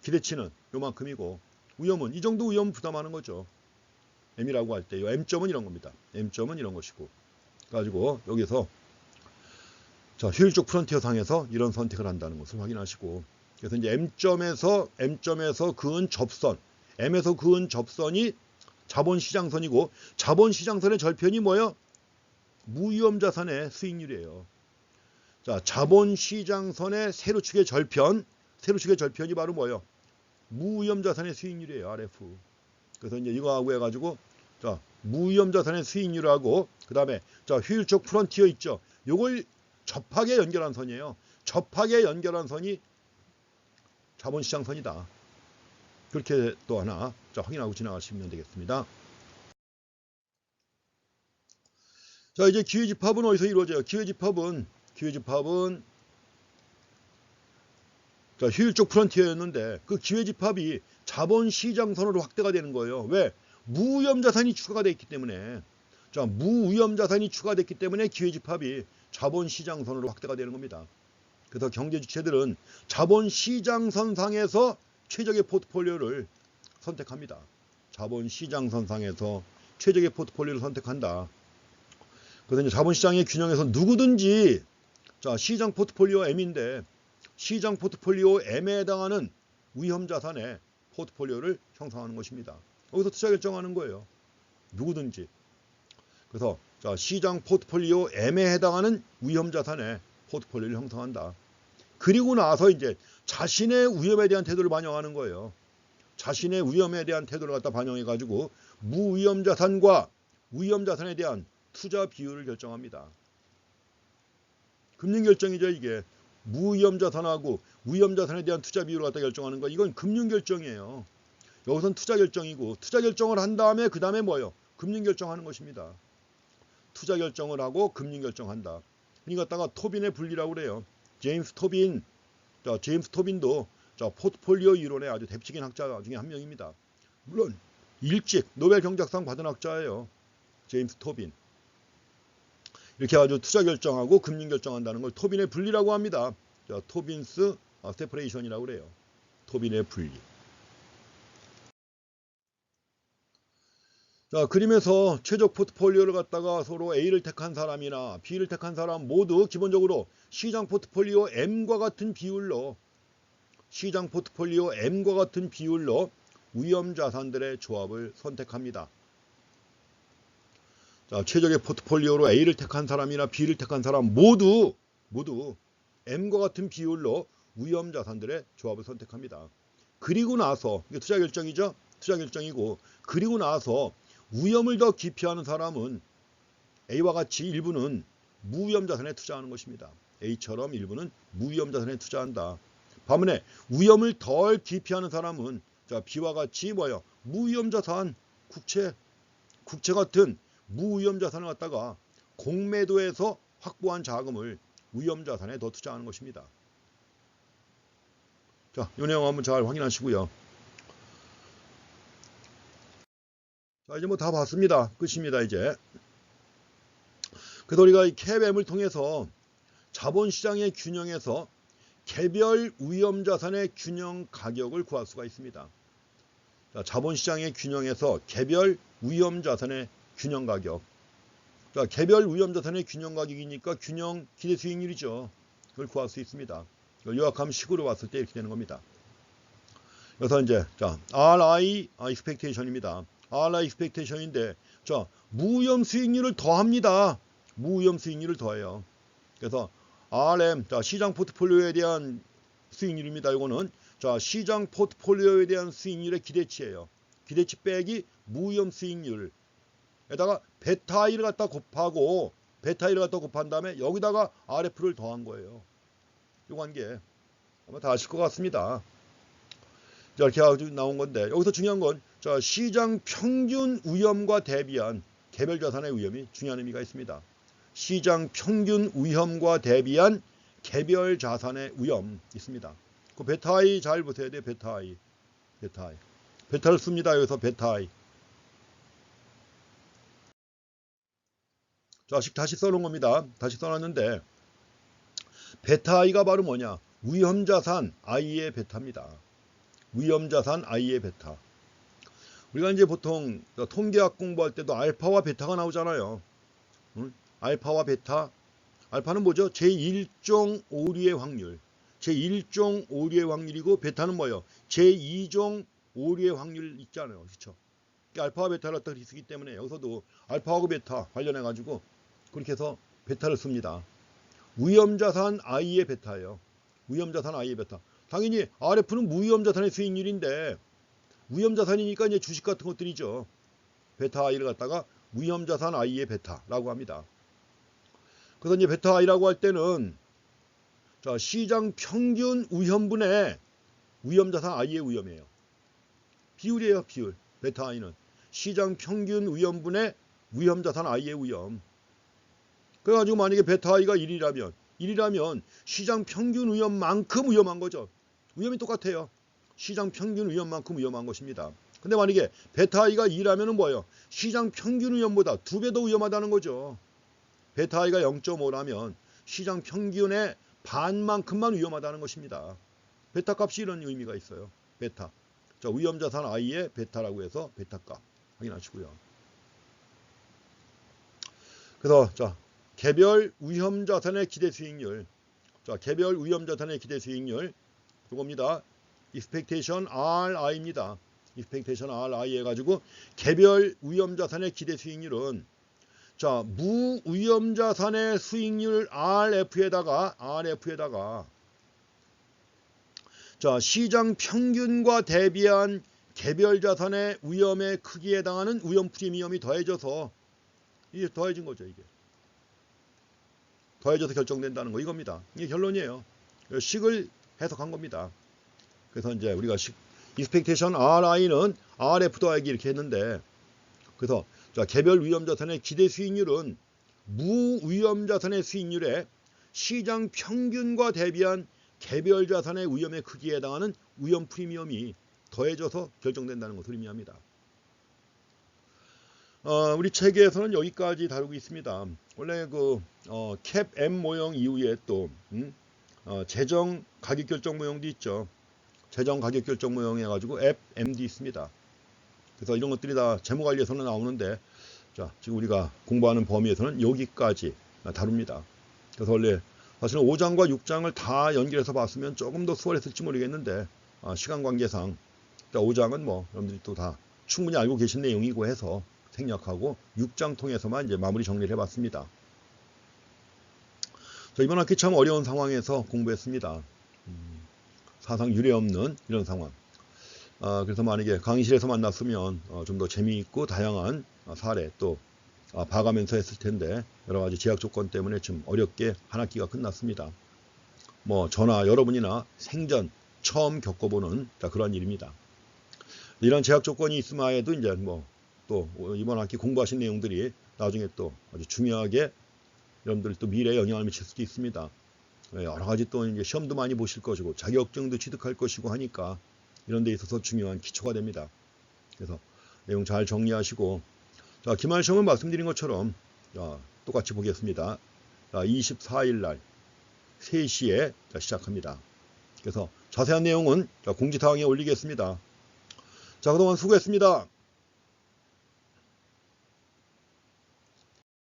기대치는 요만큼이고 위험은 이 정도 위험 부담하는 거죠. M이라고 할 때 M점은 이런 겁니다. M점은 이런 것이고 가지고 여기서 자 효율적 프론티어 상에서 이런 선택을 한다는 것을 확인하시고 그래서 이제 M점에서 그은 접선 M에서 그은 접선이 자본시장선이고 자본시장선의 절편이 뭐예요? 무위험 자산의 수익률이에요. 자, 자본시장선의 세로축의 절편이 바로 뭐예요? 무위험 자산의 수익률이에요. RF. 그래서 이제 이거하고 해가지고 자 무위험 자산의 수익률하고 그 다음에 자 효율적 프론티어 있죠. 요걸 접하게 연결한 선이에요. 접하게 연결한 선이 자본시장선이다. 그렇게 또 하나 자 확인하고 지나가시면 되겠습니다. 자 이제 기회집합은 어디서 이루어져요? 기회집합은 자, 효율적 프론티어였는데 그 기회집합이 자본시장선으로 확대가 되는 거예요. 왜? 무위험 자산이 추가가 되어 있기 때문에 자, 무위험 자산이 추가됐기 때문에 기회집합이 자본시장선으로 확대가 되는 겁니다. 그래서 경제 주체들은 자본시장선상에서 최적의 포트폴리오를 선택합니다. 자본시장선상에서 최적의 포트폴리오를 선택한다. 그래서 이제 자본시장의 균형에서 누구든지 자, 시장 포트폴리오 M인데 시장 포트폴리오 M에 해당하는 위험 자산의 포트폴리오를 형성하는 것입니다. 여기서 투자 결정하는 거예요. 누구든지. 그래서 자, 시장 포트폴리오 M에 해당하는 위험 자산의 포트폴리오를 형성한다. 그리고 나서 이제 자신의 위험에 대한 태도를 반영하는 거예요. 자신의 위험에 대한 태도를 갖다 반영해 가지고 무위험 자산과 위험 자산에 대한 투자 비율을 결정합니다. 금융 결정이죠, 이게. 무위험 자산하고 위험 자산에 대한 투자 비율을 갖다 결정하는 거, 이건 금융 결정이에요. 여기선 투자 결정이고, 투자 결정을 한 다음에 그 다음에 뭐예요? 금융 결정하는 것입니다. 투자 결정을 하고 금융 결정한다. 이거 갖다가 토빈의 분리라고 그래요. 제임스 토빈. 자, 제임스 토빈도 자, 포트폴리오 이론의 아주 대표적인 학자 중에 한 명입니다. 물론 일찍 노벨 경제학상 받은 학자예요. 제임스 토빈. 이렇게 아주 투자 결정하고 금융 결정한다는 걸 토빈의 분리라고 합니다. 자, 토빈스 세퍼레이션이라고 그래요. 토빈의 분리. 자, 그림에서 최적 포트폴리오를 갖다가 서로 A를 택한 사람이나 B를 택한 사람 모두 기본적으로 시장 포트폴리오 M과 같은 비율로 위험 자산들의 조합을 선택합니다. 자, 최적의 포트폴리오로 A를 택한 사람이나 B를 택한 사람 모두 M과 같은 비율로 위험 자산들의 조합을 선택합니다. 그리고 나서 이게 투자 결정이죠. 투자 결정이고, 그리고 나서 위험을 더 기피하는 사람은 A와 같이 일부는 무위험 자산에 투자하는 것입니다. A처럼 일부는 무위험 자산에 투자한다. 반면에 위험을 덜 기피하는 사람은 자, B와 같이 뭐예요? 무위험 자산, 국채 같은 무위험 자산을 갖다가 공매도에서 확보한 자금을 위험 자산에 더 투자하는 것입니다. 자, 이 내용 한번 잘 확인하시고요. 자, 이제 뭐 다 봤습니다. 끝입니다, 이제. 그래서 우리가 이 캡M을 통해서 자본시장의 균형에서 개별 위험 자산의 균형 가격을 구할 수가 있습니다. 자, 자본시장의 균형에서 개별 위험 자산의 균형 가격. 자, 개별 위험 자산의 균형 가격이니까 균형 기대 수익률이죠. 그걸 구할 수 있습니다. 이걸 요약하면 식으로 봤을 때 이렇게 되는 겁니다. 그래서 이제 자, RI expectation입니다. RI expectation인데 자, 무위험 수익률을 더합니다. 무위험 수익률을 더해요. 그래서 RM, 자, 시장 포트폴리오에 대한 수익률입니다. 이거는 자, 시장 포트폴리오에 대한 수익률의 기대치예요. 기대치 빼기 무위험 수익률. 에다가 베타 I를 갖다 곱하고 곱한 다음에 여기다가 RF를 더한 거예요. 이 관계 아마 다 아실 것 같습니다. 자, 이렇게 아주 나온 건데 여기서 중요한 건 자, 시장 평균 위험과 대비한 개별 자산의 위험이 중요한 의미가 있습니다. 시장 평균 위험과 대비한 개별 자산의 위험 있습니다. 그 베타 I 잘 보셔야 돼요. 베타 I. 베타를 씁니다. 여기서 베타 I. 자, 다시 써놓은 겁니다. 다시 써놨는데 베타 I가 바로 뭐냐? 위험자산 I의 베타입니다. 위험자산 I의 베타. 우리가 이제 보통 통계학 공부할 때도 알파와 베타가 나오잖아요. 응? 알파와 베타. 알파는 뭐죠? 제1종 오류의 확률. 제1종 오류의 확률이고 베타는 뭐예요? 제2종 오류의 확률 있잖아요. 그렇죠? 알파와 베타를 갖다 쓰기 때문에 여기서도 알파하고 베타 관련해 가지고 그렇게 해서 베타를 씁니다. 위험자산 I의 베타예요. 위험자산 I의 베타. 당연히 RF는 무위험자산의 수익률인데 위험자산이니까 이제 주식 같은 것들이죠. 베타 I를 갖다가 위험자산 I의 베타라고 합니다. 그래서 이제 베타 I라고 할 때는 자, 시장 평균 위험분의 위험자산 I의 위험이에요. 비율이에요, 비율. 베타 I는 시장 평균 위험분의 위험자산 I의 위험. 그래가지고 만약에 베타 I가 1이라면 시장 평균 위험만큼 위험한 거죠. 위험이 똑같아요. 시장 평균 위험만큼 위험한 것입니다. 근데 만약에 베타 i가 2라면은 뭐예요? 시장 평균 위험보다 2배 더 위험하다는 거죠. 베타 i가 0.5라면 시장 평균의 반만큼만 위험하다는 것입니다. 베타 값이 이런 의미가 있어요. 베타. 자, 위험자산 i의 베타라고 해서 베타 값 확인하시고요. 그래서 자, 개별 위험자산의 기대 수익률. 자, 개별 위험자산의 기대 수익률. 이겁니다. expectation RI입니다. expectation RI 해가지고 개별 위험자산의 기대 수익률은 자, 무위험자산의 수익률 RF에다가 자, 시장 평균과 대비한 개별 자산의 위험의 크기에 해당하는 위험 프리미엄이 더해져서 이게 더해진 거죠. 이게 더해져서 결정된다는 거 이겁니다. 이게 결론이에요. 식을 해석한 겁니다. 그래서 이제 우리가 expectation RI는 RF 더하기 이렇게 했는데, 그래서 자, 개별 위험자산의 기대 수익률은 무위험자산의 수익률에 시장 평균과 대비한 개별 자산의 위험의 크기에 해당하는 위험 프리미엄이 더해져서 결정된다는 것을 의미합니다. 우리 책에서는 여기까지 다루고 있습니다. 원래 캡 M 모형 이후에 또 재정 가격 결정 모형도 있죠. 재정 가격 결정 모형 해가지고 FM도 있습니다. 그래서 이런 것들이 다 재무관리에서는 나오는데, 자, 지금 우리가 공부하는 범위에서는 여기까지 다룹니다. 그래서 원래 사실은 5장과 6장을 다 연결해서 봤으면 조금 더 수월했을지 모르겠는데, 시간 관계상 5장은 뭐 여러분들이 또 다 충분히 알고 계신 내용이고 해서 생략하고 6장 통해서만 이제 마무리 정리를 해봤습니다. 자, 이번 학기 참 어려운 상황에서 공부했습니다. 사상 유례 없는 이런 상황. 그래서 만약에 강의실에서 만났으면 좀 더 재미있고 다양한 사례 또 봐가면서 했을 텐데, 여러 가지 제약 조건 때문에 좀 어렵게 한 학기가 끝났습니다. 뭐 저나 여러분이나 생전 처음 겪어보는 그런 일입니다. 이런 제약 조건이 있음에도 이제 뭐 또 이번 학기 공부하신 내용들이 나중에 또 아주 중요하게 여러분들 또 미래에 영향을 미칠 수도 있습니다. 여러 가지 또 이제 시험도 많이 보실 것이고 자격증도 취득할 것이고 하니까 이런 데 있어서 중요한 기초가 됩니다. 그래서 내용 잘 정리하시고, 자, 기말 시험은 말씀드린 것처럼 똑같이 보겠습니다. 24일 날 3시에 시작합니다. 그래서 자세한 내용은 공지사항에 올리겠습니다. 자, 그동안 수고했습니다.